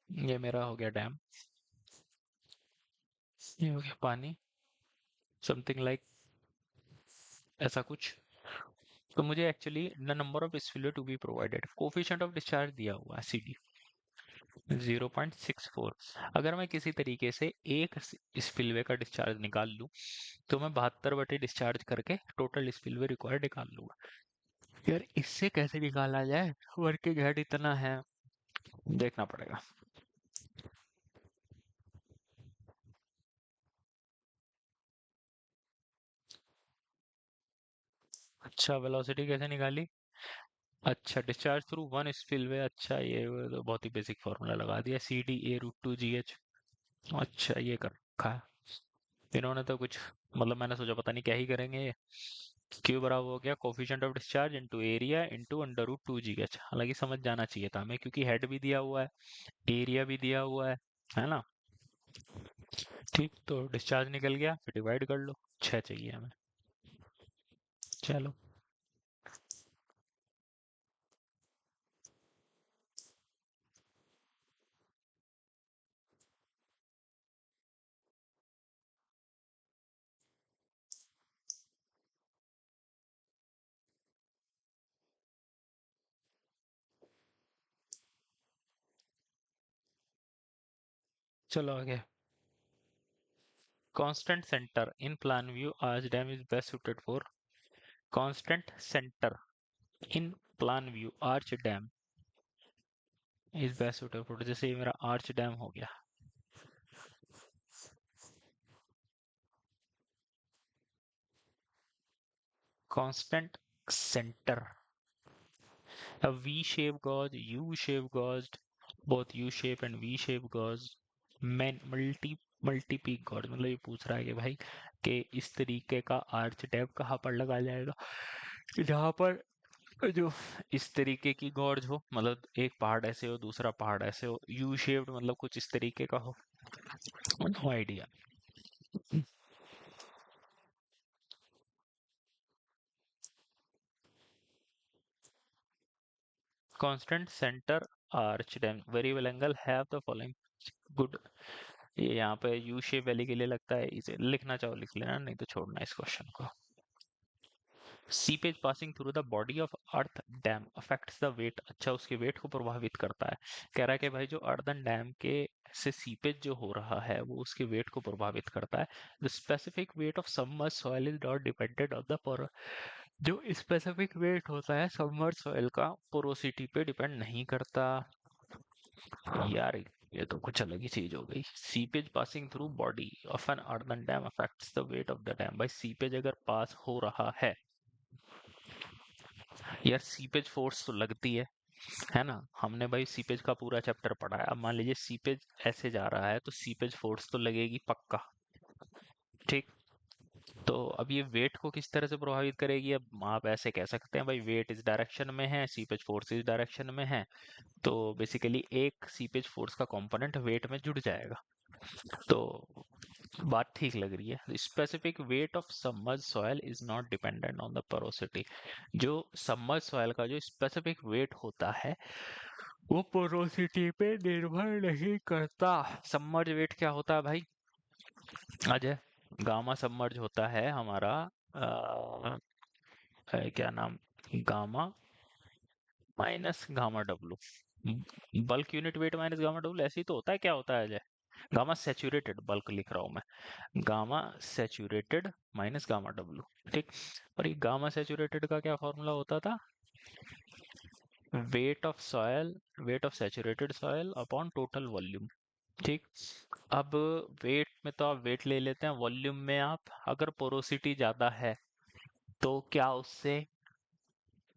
ये मेरा हो गया डैम, ये हो गया पानी, समथिंग लाइक ऐसा कुछ। तो मुझे actually the number of spillway to be provided, coefficient of discharge दिया हुआ है सीडी 0.64। अगर मैं किसी तरीके से एक स्पिलवे का डिस्चार्ज निकाल लूं तो मैं 72 बटे डिस्चार्ज करके टोटल स्पिलवे रिक्वायर्ड निकाल लूंगा। यार इससे कैसे निकाला जाए, वर्किंग हेड इतना है, देखना पड़ेगा। अच्छा वेलोसिटी कैसे निकाली? अच्छा डिस्चार्ज थ्रू वन स्पिलवे, अच्छा ये तो बहुत ही बेसिक फॉर्मूला लगा दिया, c d a root two g h. अच्छा ये कर रखा है इन्होंने तो कुछ, मतलब मैंने सोचा पता नहीं क्या ही करेंगे ये। क्यू बराबर हो गया coefficient of discharge into area into under root two g h. हालांकि समझ जाना चाहिए था हमें, क्योंकि हेड भी दिया हुआ है, एरिया भी दिया हुआ है ना। ठीक, तो डिस्चार्ज निकल गया, फिर डिवाइड कर लो, 6 चाहिए हमें। चलो। चलो आगे। Constant centre in plan view arch dam is best suited for, constant centre in plan view arch dam is best suited for, जैसे ये मेरा आर्च डैम हो गया। Constant centre, a V shape gauge, U shape gauge, both U shape and V shape gauge, मैं multi peak gorge, मतलब ये पूछ रहा है कि भाई कि इस तरीके का आर्च टैब कहाँ पर लगाया जाएगा, कि जहाँ पर जो इस तरीके की गॉर्ज हो, मतलब एक पहाड़ ऐसे हो दूसरा पहाड़ ऐसे हो, यू शेप्ड मतलब कुछ इस तरीके का हो, no idea. Constant centre arch dam variable angle have the following, good. ये यहाँ पे यू शेप वैली के लिए लगता है, इसे लिखना चाहो लिख लेना, नहीं तो छोड़ना इस क्वेश्चन को। Seepage passing through the body of earth dam affects the weight, अच्छा उसके वेट को प्रभावित करता है। कह रहा है कि भाई जो अर्दन डैम के से सीपेज जो हो रहा है वो उसके वेट को प्रभावित करता है। The specific weight of submerge soil is not dependent on the pore, जो स्पेसिफिक वेट होता है सबमर्ज सॉइल का पोरोसिटी पे डिपेंड नहीं करता। यार ये तो कुछ अलग ही चीज हो गई। Seepage passing through body of an earthen dam affects the weight of the dam, भाई सीपेज अगर पास हो रहा है, यार सीपेज फोर्स तो लगती है ना। हमने भाई सीपेज का पूरा चैप्टर पढ़ा है, अब मान लीजिए सीपेज ऐसे जा रहा है तो सीपेज फोर्स तो लगेगी पक्का। ठीक, तो अब ये वेट को किस तरह से प्रभावित करेगी, अब आप ऐसे कह सकते हैं भाई वेट इस डायरेक्शन में है, सीपेज फोर्स इस डायरेक्शन में है, तो बेसिकली एक सीपेज फोर्स का कंपोनेंट वेट में जुड़ जाएगा। तो बात ठीक लग रही है। Specific weight of submerge soil is not dependent on the porosity, जो सबमर्ज सॉइल का जो स्पेसिफिक वेट होता है वो पोरोसिटी पे निर्भर नहीं करता। सबमर्ज वेट क्या होता है भाई अजय? गामा सबमर्ज होता है हमारा क्या नाम, gamma minus gamma W, bulk unit weight minus gamma W, ऐसे ही तो होता है, क्या होता है अजय? गामा सेचूरेटेड बल्क लिख रहा हूँ मैं, gamma saturated minus gamma W. ठीक, और ये गामा सेचूरेटेड का क्या फॉर्मूला होता था? Weight of soil, weight of saturated soil upon total volume, ठीक। अब वेट में तो आप वेट ले लेते हैं, वॉल्यूम में आप अगर पोरोसिटी ज्यादा है तो क्या उससे,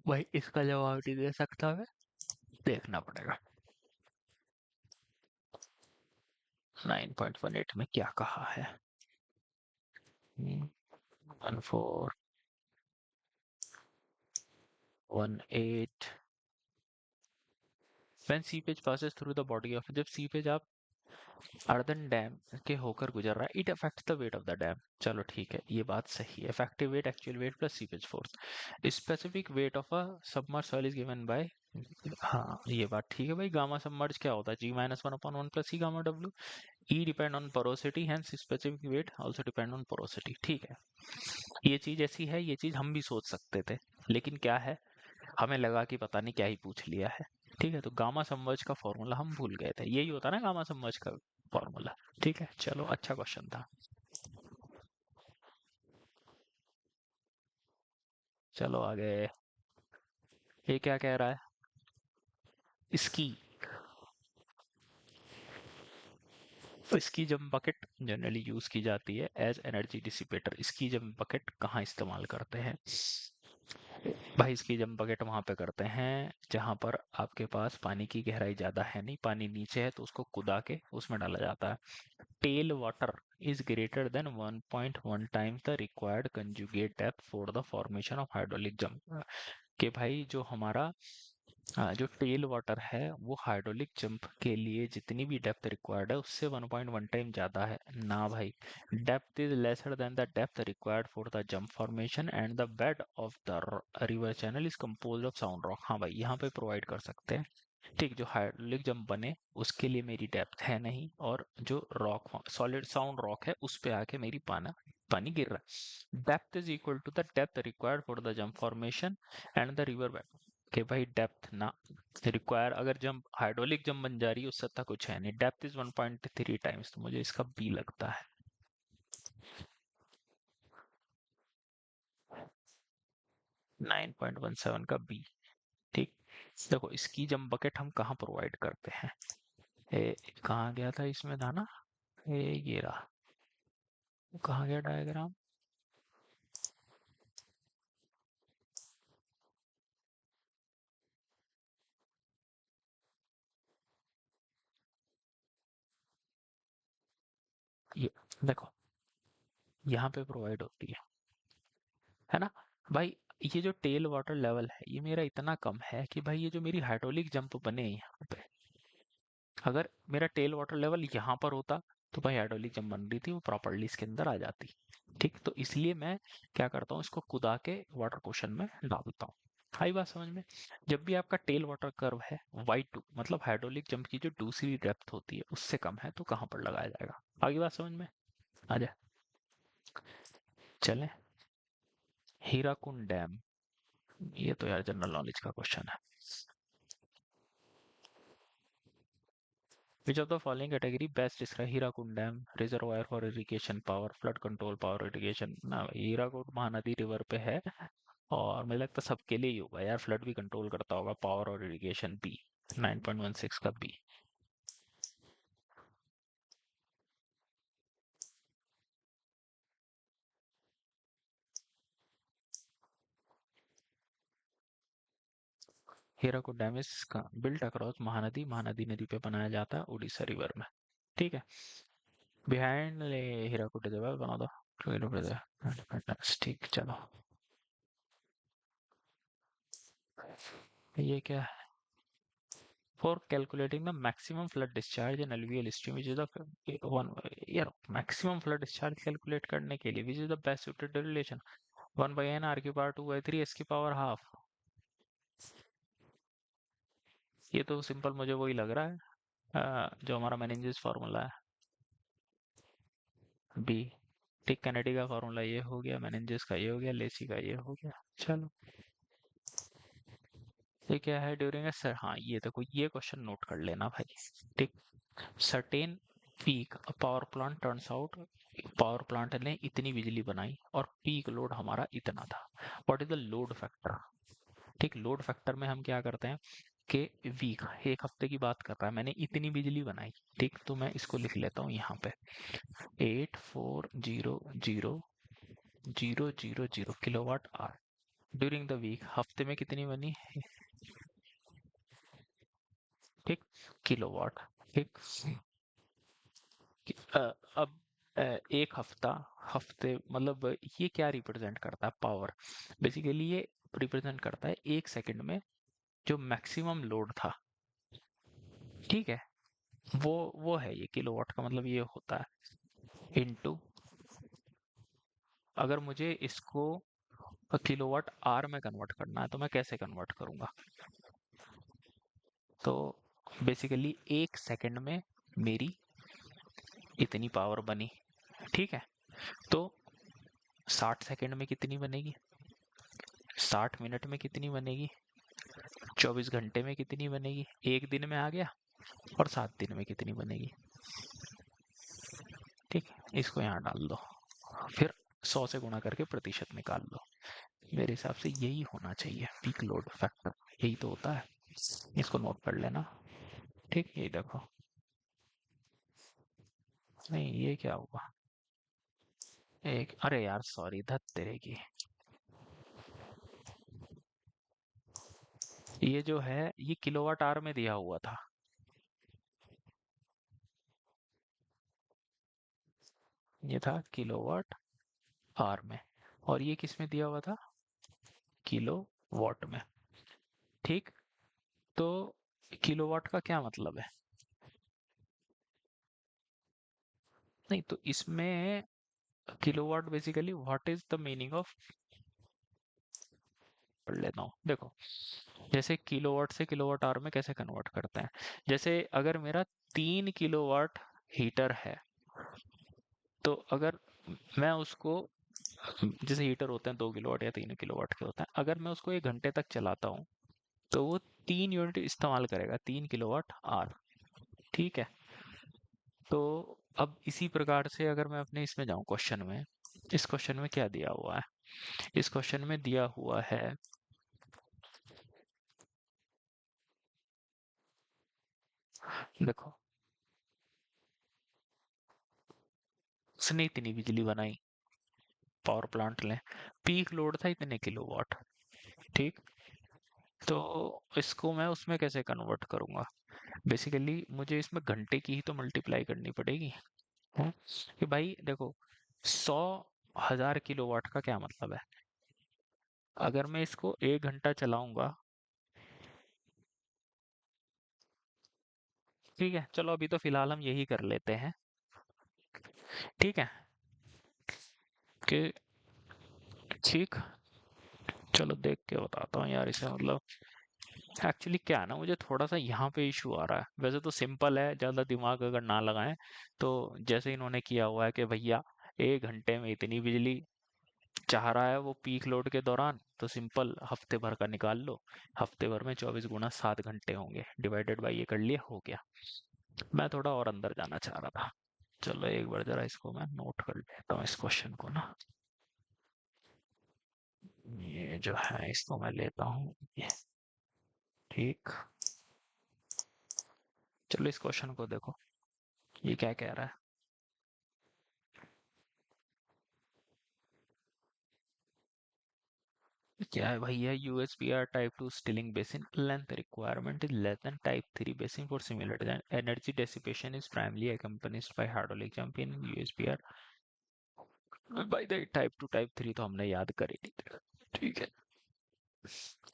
भाई इसका जवाब नहीं दे सकता मैं, देखना पड़ेगा। 9.18 में क्या कहा है? 1418 when seepage passes through the body of, जब सीपेज आप अर्दन डैम के होकर गुजर रहा है, it affects the weight of the dam. चलो ठीक है, ये बात सही है। Effective weight, actual weight plus seepage force. Specific weight of a submerge soil is given by, हाँ ये बात ठीक है भाई। गामा सबमर्ज क्या होता है? G-1/1 प्लस सी गामा डब्ल्यू। E depend on porosity, hence specific weight also depend on porosity. ठीक है, ये चीज ऐसी है, ये चीज हम भी सोच सकते थे, लेकिन क्या है, हमें लगा कि पता नहीं क्या ही पूछ लिया है। ठीक है, तो गामा समवर्ज का फॉर्मूला हम भूल गए थे, यही होता है ना गामा समवर्ज का फॉर्मूला। ठीक है, चलो अच्छा क्वेश्चन था। चलो आगे, ये क्या कह रहा है? इसकी इसकी जम बकेट जनरली यूज की जाती है एज एनर्जी डिसिपेटर। इसकी जम बकेट कहाँ इस्तेमाल करते हैं? भाई इसकी जम बकेट वहां पे करते हैं जहां पर आपके पास पानी की गहराई ज्यादा है नहीं, पानी नीचे है, तो उसको कुदा के उसमें डाला जाता है। Tail water is greater than 1.1 times the required conjugate depth for the formation of hydraulic jump। कि भाई जो हमारा जो टेल वाटर है वो हाइड्रोलिक जंप के लिए जितनी भी डेप्थ रिक्वायर्ड है उससे 1.1 टाइम ज्यादा है ना भाई। Depth is lesser than the depth required for the jump formation and the bed of the river channel is composed of sound rock. हाँ भाई, यहाँ पे प्रोवाइड कर सकते हैं। ठीक, जो हाइड्रोलिक जंप बने उसके लिए मेरी डेप्थ है नहीं, और जो रॉक सॉलिड साउंड रॉक है उस पे आके मेरी पाना पानी गिर रहा है। Depth is equal to the depth required for the jump formation and the river bed. कि भाई डेप्थ ना रिक्वायर, अगर जंप हाइड्रोलिक जंप बन जा रही है उससे अच्छा कुछ है नहीं। डेप्थ इज 1.3 टाइम्स, तो मुझे इसका बी लगता है। 9.17 का बी। ठीक, देखो इसकी जंप बकेट हम कहाँ प्रोवाइड करते हैं? कहाँ गया था, इसमें था ना, ये रहा। कहाँ गया डायग्राम? ये देखो, यहाँ पे प्रोवाइड होती है ना भाई। ये जो टेल वाटर लेवल है ये मेरा इतना कम है कि भाई ये जो मेरी हाइड्रोलिक जंप बने हैं यहाँ पे, अगर मेरा टेल वाटर लेवल यहाँ पर होता तो भाई हाइड्रोलिक जंप बन रही थी वो प्रॉपरली इसके अंदर आ जाती। ठीक, तो इसलिए मैं क्या करता हूँ, इसको कुदा के वाटर पोर्शन में डालता हूँ। आई बात समझ में? जब भी आपका टेल वाटर कर्व है y2, मतलब हाइड्रोलिक जंप की जो दूसरी डेप्थ होती है उससे कम है, तो कहाँ पर लगाया जाएगा? आगे बात समझ में आ जाए? चलें, हीराकुंड डैम। ये तो यार जनरल नॉलेज का क्वेश्चन है। Which of the following category best describe Hirakud Dam? Reservoir for irrigation power, flood control, power irrigation। ना भाई, हीराकुड महानदी रिवर पे है, और मुझे लगता है सबके लिए ही होगा यार, फ्लड भी कंट्रोल करता होगा, पावर और इरिगेशन बी। 9.16 का b. Hirakud dam is built across Mahanadi, Mahanadi नदी पे बनाया जाता है उड़ीसा रिवर में। ठीक है, बिहाइंड हीराकुड रिवर बना दो। ठीक, चलो ये क्या है? For calculating the maximum flood discharge in alluvial stream, which is the one, यार maximum flood discharge calculate करने के लिए which is the best suited relation? 1 by n r की पावर 2 by 3 s की पावर हाफ। ये तो simple मुझे वही लग रहा है, जो हमारा मेनिंजेस फार्मूला है, बी। ठीक, कैनेडी का फार्मूला ये हो गया, मेनिंजेस का ये हो गया, लेसी का ये हो गया। चलो, ये क्या है ड्यूरिंग ए सर, हाँ ये देखो, ये क्वेश्चन नोट कर लेना भाई। ठीक, certain peak power plant turns out, power plant ने इतनी बिजली बनाई और पीक लोड हमारा इतना था। What is the load factor? ठीक, लोड फैक्टर में हम क्या करते हैं, के वीक, एक हफ्ते की बात कर रहा है, मैंने इतनी बिजली बनाई। ठीक, तो मैं इसको लिख लेता हूँ यहाँ पे 8400,000 kilowatt hour during the week. हफ्ते में कितनी बनी? ठीक, किलोवाट। ठीक, अ, अब एक हफ्ता, हफ्ते मतलब ये क्या रिप्रेजेंट करता है? पावर। बेसिकली ये रिप्रेजेंट करता है एक सेकंड में जो मैक्सिमम लोड था। ठीक है, वो है ये किलोवाट का मतलब ये होता है इनटू, अगर मुझे इसको किलोवाट आवर में कन्वर्ट करना है तो मैं कैसे कन्वर्ट करूंगा? तो बेसिकली एक सेकंड में मेरी इतनी पावर बनी। ठीक है, तो 60 सेकंड में कितनी बनेगी? 60 मिनट में कितनी बनेगी? 24 घंटे में कितनी बनेगी? एक दिन में आ गया। और 7 दिन में कितनी बनेगी? ठीक है, इसको यहाँ डाल दो, फिर 100 से गुणा करके प्रतिशत निकाल लो। मेरे हिसाब से यही होना चाहिए पीक लोड फैक्टर, यही तो होता है। इसको नोट कर लेना। ठीक, ये देखो। नहीं, ये क्या हुआ? एक, अरे यार सॉरी, धत तेरे की। ये जो है ये किलोवाट आवर में दिया हुआ था। ये था किलोवाट आवर में, और ये किस में दिया हुआ था? किलो वाट में। ठीक, तो किलोवाट का क्या मतलब है? नहीं, तो इसमें kilowatt basically what is the meaning of, पढ़ लेता हूँ देखो। जैसे किलोवाट से किलोवाट आवर में कैसे कन्वर्ट करते हैं? जैसे अगर मेरा 3 किलोवाट हीटर है, तो अगर मैं उसको, जैसे हीटर होते हैं 2 किलोवाट या 3 किलोवाट के होते हैं, अगर मैं उसको 1 घंटे तक चलाता हूँ तो वो 3 यूनिट इस्तेमाल करेगा, 3 किलोवाट आवर। ठीक है, तो अब इसी प्रकार से अगर मैं अपने इसमें जाऊं क्वेश्चन में, इस क्वेश्चन में क्या दिया हुआ है? इस क्वेश्चन में दिया हुआ है, देखो, उसने इतनी बिजली बनाई, पावर प्लांट लें, पीक लोड था इतने किलोवाट। ठीक, तो इसको मैं उसमें कैसे कन्वर्ट करूंगा? बेसिकली मुझे इसमें घंटे की ही तो मल्टीप्लाई करनी पड़ेगी। है कि भाई देखो, 100,000 किलोवाट का क्या मतलब है? अगर मैं इसको 1 घंटा चलाऊंगा, ठीक है, चलो अभी तो फिलहाल हम यही कर लेते हैं। ठीक है, कि ठीक, चलो देख के बताता हूँ यार इसे, मतलब एक्चुअली क्या है ना, मुझे थोड़ा सा यहाँ पे इशू आ रहा है। वैसे तो सिंपल है, ज़्यादा दिमाग अगर ना लगाएं तो, जैसे इन्होंने किया हुआ है कि भैया 1 घंटे में इतनी बिजली चाह रहा है वो पीक लोड के दौरान, तो सिंपल हफ्ते भर का निकाल लो। हफ्ते भर में 24 गुणा 7 घंटे होंगे, डिवाइडेड बाई ये कर लिया, हो गया। मैं थोड़ा और अंदर जाना चाह रहा था। चलो एक बार जरा इसको मैं नोट कर लेता हूँ इस क्वेश्चन को ना। ये जो है इसको मैं लेता हूँ ये। ठीक, चलो इस क्वेश्चन को देखो, ये क्या कह रहा है? क्या है भैया? USBR type 2 stilling basin length requirement is less than type 3 basin for similar design, energy dissipation is primarily accompanied by hydraulic jump in USBR. By the type 2 type 3 तो हमने याद कर ही लिया। ठीक है,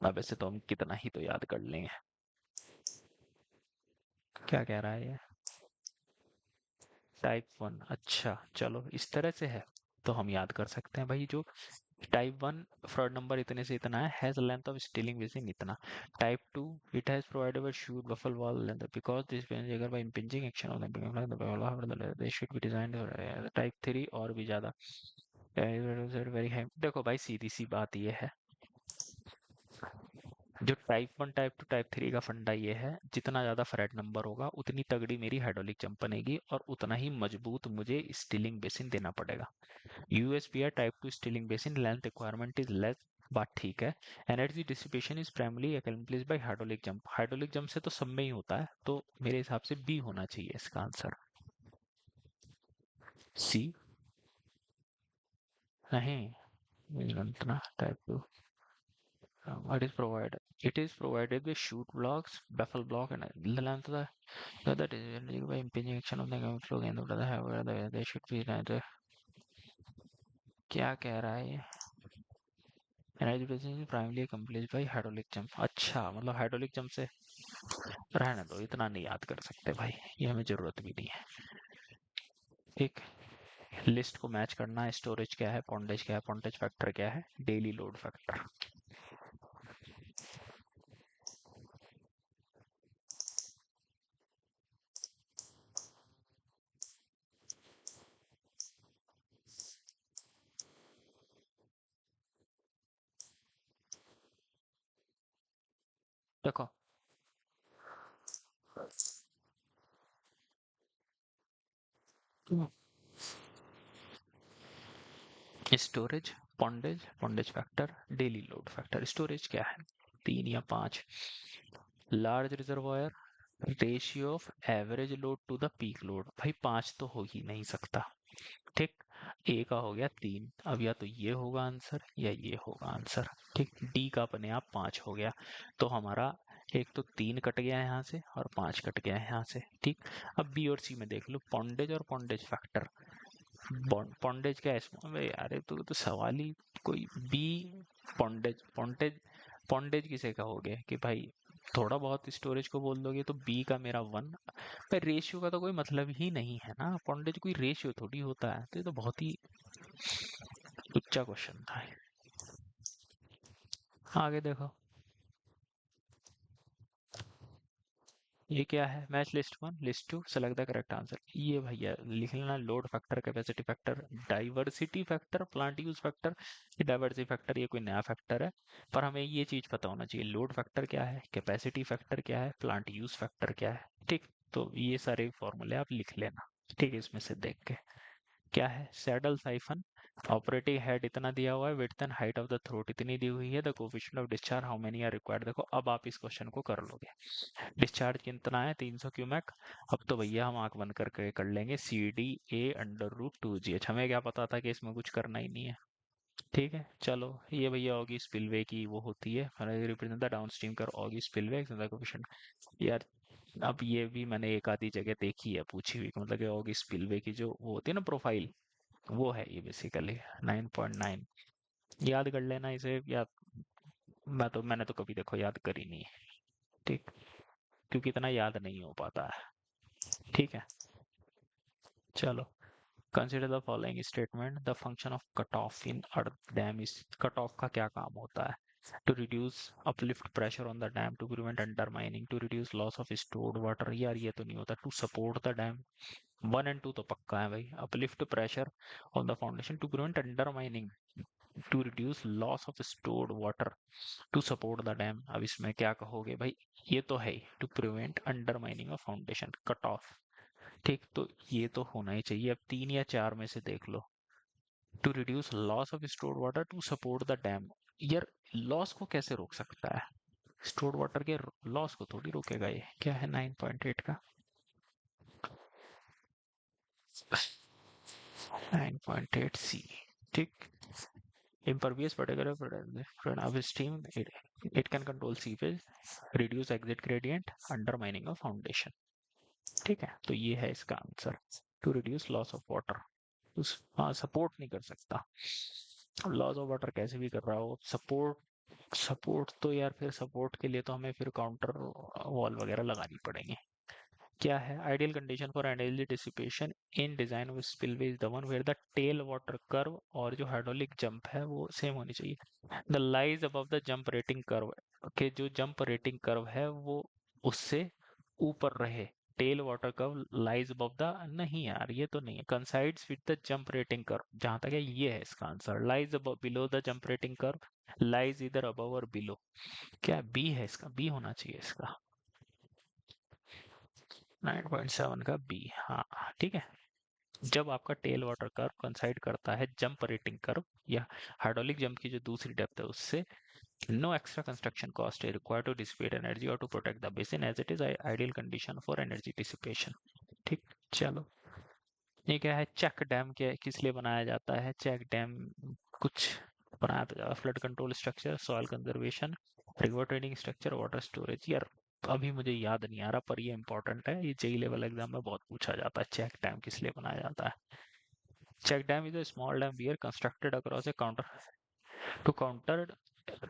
अब वैसे तो हम कितना ही तो याद कर लेंगे। क्या कह रहा है ये? टाइप 1, अच्छा चलो इस तरह से है, तो हम याद कर सकते हैं भाई। जो टाइप 1 फ्रॉड नंबर इतने से इतना है, has length of stilling basin इतना। Type 2, it has provided chute baffle wall length because this अगर by impinging action of the they should be designed. Type 3 और भी ज्यादा वेरी हाई। देखो भाई सीधी सी बात ये है, जो टाइप 1 टाइप 2 टाइप 3 का फंडा ये है, जितना ज्यादा फ्रेड नंबर होगा उतनी तगड़ी मेरी हाइड्रोलिक जंप बनेगी और उतना ही मजबूत मुझे स्टीलिंग बेसिन देना पड़ेगा। USBR type 2 stilling basin length requirement is less बात ठीक है। Energy dissipation is primarily accomplished by hydraulic jump. Hydraulic jump से तो सब में ही होता है, तो मेरे हिसाब से बी होना चाहिए इसका आंसर। सी नहीं, इतना type what is provided? It is provided with chute blocks, baffle block, and the length of that is generated by impinging action of the ground flow and the however they should be neither. क्या कह रहा है ये? Energy dissipation primarily accomplished by hydraulic jump. अच्छा, मतलब hydraulic jump से रहने दो, इतना नहीं याद कर सकते भाई, ये हमें जरूरत भी नहीं है। ठीक, लिस्ट को मैच करना है। स्टोरेज क्या है, पॉन्डेज क्या है, पॉन्डेज फैक्टर क्या है, डेली लोड फैक्टर। देखो, storage, pondage, pondage factor, daily load factor. Storage क्या है, 3 या 5। Large reservoir, ratio of average load to the peak load. भाई 5 तो हो ही नहीं सकता। ठीक, ए का हो गया 3, अब या तो ये होगा आंसर या ये होगा आंसर। ठीक, डी का अपने आप 5 हो गया, तो हमारा एक तो 3 कट गया है यहाँ से और 5 कट गया है यहाँ से। ठीक, अब बी और सी में देख लो, पॉन्डेज और पॉन्डेज फैक्टर। पॉन्डेज क्या है इसमें? अबे यार ये तो सवाल ही कोई बी। पॉन्डेज पॉन्डेज पॉन्डेज किसे कहोगे कि भाई थोड़ा बहुत स्टोरेज को बोल दोगे तो बी का मेरा 1। पर रेशियो का तो कोई मतलब ही नहीं है ना, पॉन्डेज कोई रेशियो थोड़ी होता है, तो ये तो बहुत ही उच्चा क्वेश्चन था। आगे देखो, ये क्या है, match list 1 list 2 select the correct answer. ये भैया लिख लेना, load factor, capacity factor, diversity factor, plant use factor. ये डाइवर्सिटी फैक्टर ये कोई नया फैक्टर है, पर हमें ये चीज पता होना चाहिए, लोड फैक्टर क्या है, कैपेसिटी फैक्टर क्या है, प्लांट यूज फैक्टर क्या है। ठीक, तो ये सारे फॉर्मूले आप लिख लेना। ठीक है, इसमें से देख के क्या है, सैडल साइफन, ऑपरेटिंग हेड इतना दिया हुआ है, width and height of the throat इतनी दी हुई है, the coefficient of discharge how many are required. देखो अब आप इस क्वेश्चन को कर लोगे। डिस्चार्ज कितना है, 300 क्यूमेक। अब तो भैया हम आंख बंद करके कर लेंगे, c d a under root 2 GH। हमें क्या पता था कि इसमें कुछ करना ही नहीं है। ठीक है, चलो ये भैया होगी स्पिलवे की वो होती है, रिप्रेजेंट द डाउनस्ट्रीम कर होगी स्पिलवे कोफिशिएंट। यार अब ये भी मैंने एक आधी जगह देखी है पूछी हुई, मतलब कि होगी स्पिलवे की जो वो होती है ना प्रोफाइल, वो है ये बेसिकली 9.9। याद कर लेना इसे, या मैंने तो कभी देखो याद करी नहीं है। ठीक, क्योंकि इतना याद नहीं हो पाता है। ठीक है, चलो, consider the following statement, the function of cut off in earth dam is. Cut off का क्या काम होता है, to reduce uplift pressure on the dam, to prevent undermining, to reduce loss of stored water. यार ये तो नहीं होता, टू सपोर्ट द डैम। 1 और 2 तो पक्का है भाई, uplift pressure on the foundation, to prevent undermining, to reduce loss of stored water, to support the dam. अब इसमें क्या कहोगे भाई, ये तो है to prevent undermining of foundation, cut off. ठीक, तो ये तो होना ही चाहिए। अब 3 या 4 में से देख लो, to reduce loss of stored water, to support the dam. यार लॉस को कैसे रोक सकता है, स्टोर्ड वाटर के लॉस को थोड़ी रोकेगा। ये क्या है 9.8 का, 9.8 C। ठीक, impervious particular upstream, it can control seepage, reduce exit gradient, undermining of foundation। ठीक है, तो ये है इसका answer, to reduce loss of water. हाँ, सपोर्ट नहीं कर सकता, लॉस ऑफ वाटर कैसे भी कर रहा हो, सपोर्ट। सपोर्ट तो यार फिर सपोर्ट के लिए तो हमें फिर काउंटर वॉल वगैरह लगानी पड़ेंगे। क्या है, ideal condition for energy dissipation in design of spillway is the one where the tail water curve और जो हाइड्रोलिक जंप है वो सेम होनी चाहिए। The lies above the jump rating curve, के जो जंप रेटिंग कर्व है वो उससे ऊपर रहे। Tail water curve lies above the, नहीं यार ये तो नहीं है, coincides with the jump rating curve. जहां तक है ये है इसका answer, lies above below the jump rating curve, lies इधर अबव और बिलो। क्या बी है इसका, बी होना चाहिए इसका, 9.7 का बी। हाँ ठीक है, जब आपका टेल वाटर कर्व कंसाइड करता है जंप रेटिंग कर्व या हाइड्रोलिक जंप की जो दूसरी डेप्थ है उससे, no extra construction cost is required to dissipate energy or to protect the basin as it is ideal condition for energy dissipation। ठीक, चलो। ये क्या है, चेक डैम के किस लिए बनाया जाता है? चेक डैम कुछ बनाया तो जाता, flood control structure, soil conservation, river trading structure, water storage. यार अभी मुझे याद नहीं आ रहा, पर ये इंपॉर्टेंट है, ये जेई लेवल एग्जाम में बहुत पूछा जाता है। चेक डैम किस लिए बनाया जाता है? Check dam is a small dam weir constructed across a counter to counter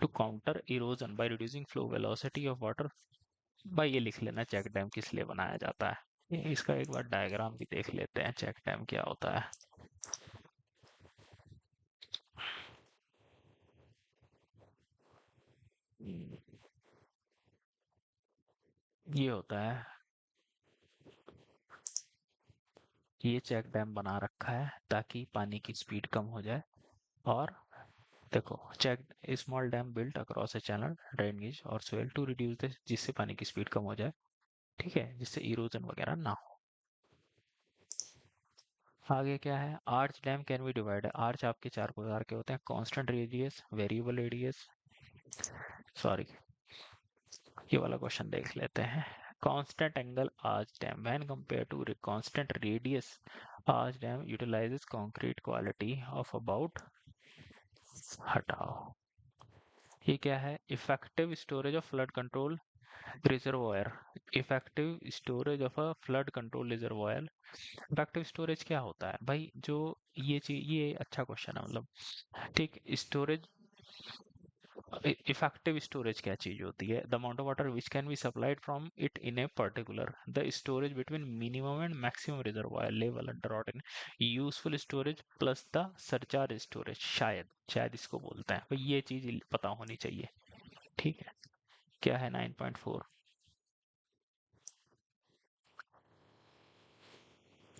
to counter erosion by reducing flow velocity of water। भाई ये लिख लेना चेक डैम किस लिए बनाया जाता है। इसका एक बार डायग्राम भी देख लेते हैं, चेक डैम क्या होता है। हम्म, ये होता है, ये चेक डैम बना रखा है ताकि पानी की स्पीड कम हो जाए। और देखो, check small dam built across a channel drainage और सोइल टू रिड्यूस द, जिससे पानी की स्पीड कम हो जाए, ठीक है, जिससे इरोजन वगैरह ना हो। आगे क्या है, arch dam can be divide. Arch आपके चार प्रकार के होते हैं, constant radius, variable radius, sorry, ये वाला क्वेश्चन देख लेते हैं। Constant angle arch dam when compare to constant radius arch dam utilises concrete quality of about, हटाओ, ये क्या है, effective storage of flood control reservoir. Effective storage of a flood control reservoir. Effective storage क्या होता है भाई? जो ये चीज, ये अच्छा क्वेश्चन है मतलब। ठीक, स्टोरेज, इफेक्टिव स्टोरेज क्या चीज होती है? The amount of water which can be supplied from it in a particular, the storage between minimum and maximum reservoir level under order, useful storage plus the surcharge storage, शायद शायद इसको बोलते हैं भाई, ये चीज पता होनी चाहिए। ठीक है, क्या है 9.4,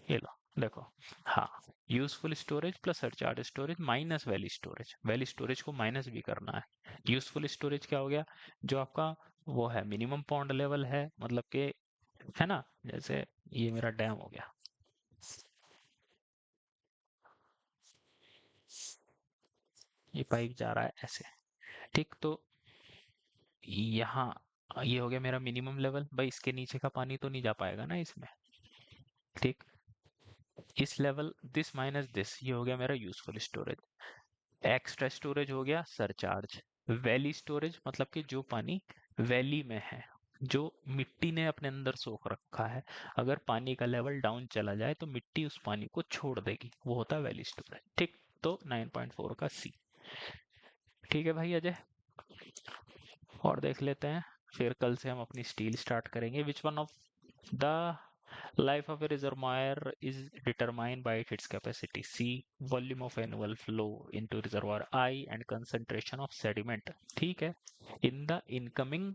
ये लो, देखो। हाँ, useful storage plus surcharge storage minus valley storage, valley storage को माइनस भी करना है। यूजफुल स्टोरेज क्या हो गया? जो आपका वो है मिनिमम पॉन्ड लेवल है, मतलब कि, है ना, जैसे ये मेरा डैम हो गया, ये पाइप जा रहा है ऐसे, ठीक, तो यहाँ ये हो गया मेरा मिनिमम लेवल, भाई इसके नीचे का पानी तो नहीं जा पाएगा ना इसमें। ठीक, इस लेवल दिस माइनस दिस, ये हो गया मेरा यूजफुल स्टोरेज। एक्स्ट्रा स्टोरेज हो गया सरचार्ज। वैली स्टोरेज मतलब कि जो पानी वैली में है, जो मिट्टी ने अपने अंदर सोख रखा है, अगर पानी का लेवल डाउन चला जाए तो मिट्टी उस पानी को छोड़ देगी, वो होता है वैली स्टोरेज। ठीक, तो 9.4 का सी। ठीक है भाई अजय, और देख लेते हैं, फिर कल से हम अपनी स्टील स्टार्ट करेंगे। विच one of the life of a reservoir is determined by its capacity? C, volume of annual flow into reservoir, I, and concentration of sediment। ठीक है, in the incoming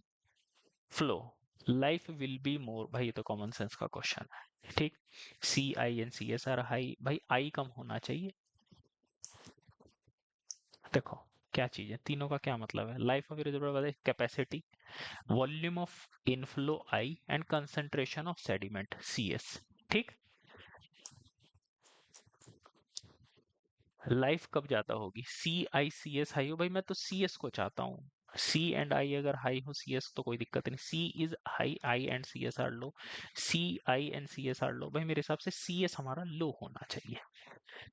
flow life will be more, भाई ये तो common sense का question है। ठीक, C I and C S R high, भाई I कम होना चाहिए। देखो क्या चीज है, तीनों का क्या मतलब है? Life of reservoir capacity, volume of inflow I, and concentration of sediment c s. ठीक, लाइफ कब ज्यादा होगी? सी आई सी एस हाई हो, भाई मैं तो सी एस को चाहता हूँ। सी एंड आई अगर हाई हो, सी एस तो कोई दिक्कत नहीं, C is high, I and C S R low, C I and C S R low, भाई मेरे हिसाब से सी एस हमारा लो होना चाहिए।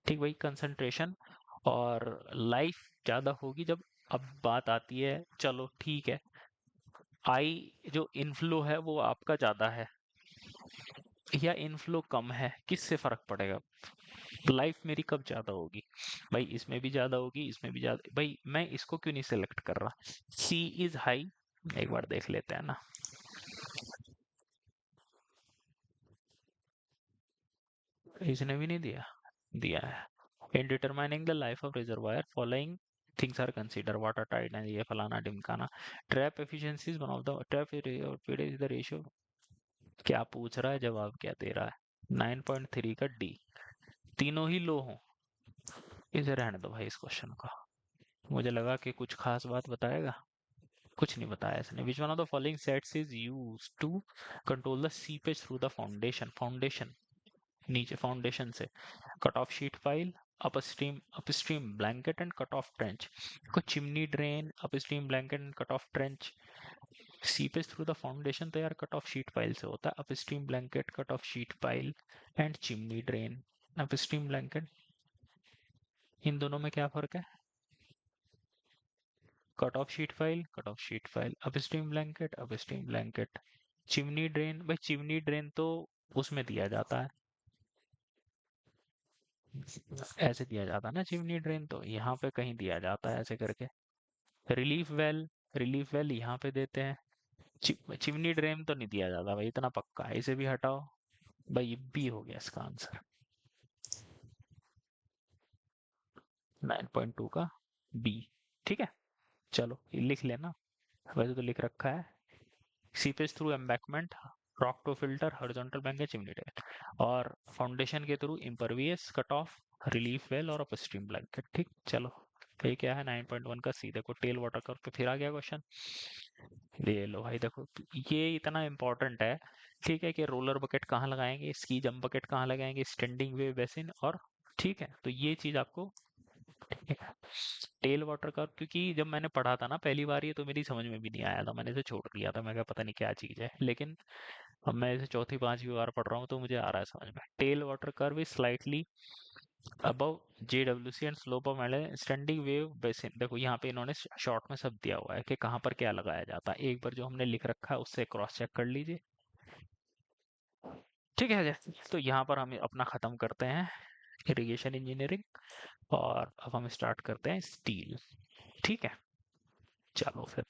ठीक भाई, कंसंट्रेशन और लाइफ ज्यादा होगी जब, अब बात आती है, चलो ठीक है, आई जो इनफ्लो है वो आपका ज्यादा है या इनफ्लो कम है, किससे फर्क पड़ेगा? लाइफ मेरी कब ज्यादा होगी? भाई इसमें भी ज्यादा होगी, इसमें भी ज्यादा, भाई मैं इसको क्यों नहीं सेलेक्ट कर रहा? सी इज हाई, एक बार देख लेते हैं ना। इसने भी नहीं दिया, दिया है। In determining the life of reservoir following things are consider, water tight and ये फलाना ढिमकाना। Trap efficiency is one of the, trap is the ratio. क्या पूछ रहा है, जवाब क्या दे रहा है? 9.3 का डी, तीनों ही लो हो। इसे रहने दो भाई इस क्वेश्चन का, मुझे लगा कि कुछ खास बात बताएगा, कुछ नहीं बताया इसने। Which one of the following sets is used to control the seepage through the foundation? Foundation नीचे फाउंडेशन से cut off sheet pile, upstream blanket and cut off trench. को chimney drain, upstream blanket and cut off trench, seepage through the foundation तो यार cut off sheet pile से होता है। Upstream blanket, cut off sheet pile and chimney drain. Upstream blanket, इन दोनों में क्या फर्क है? Cut off sheet file, cut off sheet file, upstream blanket, upstream blanket. Chimney drain, भाई चिमनी ड्रेन तो उसमें दिया जाता है, ऐसे दिया जाता है ना चिमनी ड्रेन, तो यहाँ पे कहीं दिया जाता है ऐसे करके। रिलीफ वेल, रिलीफ वेल यहाँ पे देते हैं। चिमनी ड्रेन तो नहीं दिया जाता भाई, इतना पक्का है, इसे भी हटाओ। भाई ये बी हो गया इसका आंसर, 9.2 का बी। ठीक है, चलो ये लिख लेना, वैसे तो लिख रखा है। Seepage through embankment, rock toe filter, horizontal bank, chimney drain. और फाउंडेशन के through impervious, cut off, relief well और अपस्ट्रीम ब्लैंकेट। ठीक, चलो ये क्या है 9.1 का सी। देखो टेल वाटर कर्व पे फिर आ गया क्वेश्चन। ये लो भाई देखो, ये इतना इंपॉर्टेंट है, ठीक है, कि रोलर बकेट कहाँ लगाएंगे, स्की जंप बकेट कहाँ लगाएंगे, स्टैंडिंग वेव बेसिन, और ठीक है, तो ये चीज आपको, ठीक है। टेल वाटर कर्व, क्योंकि जब मैंने पढ़ा था ना पहली बार, ये तो मेरी समझ में भी नहीं आया था, मैंने इसे छोड़ दिया था, मैं कहा पता नहीं क्या चीज है, लेकिन अब मैं इसे चौथी पांचवी बार पढ़ रहा हूँ तो मुझे आ रहा है समझ में। Tail water curve is slightly above JWC and slope of standing wave basin. देखो यहाँ पे इन्होंने शॉर्ट में सब दिया हुआ है कि कहाँ पर क्या लगाया जाता है, एक बार जो हमने लिख रखा है उससे क्रॉस चेक कर लीजिए। ठीक है जैसे, तो यहाँ पर हम अपना खत्म करते हैं इरिगेशन इंजीनियरिंग, और अब हम स्टार्ट करते हैं स्टील। ठीक है, चलो फिर।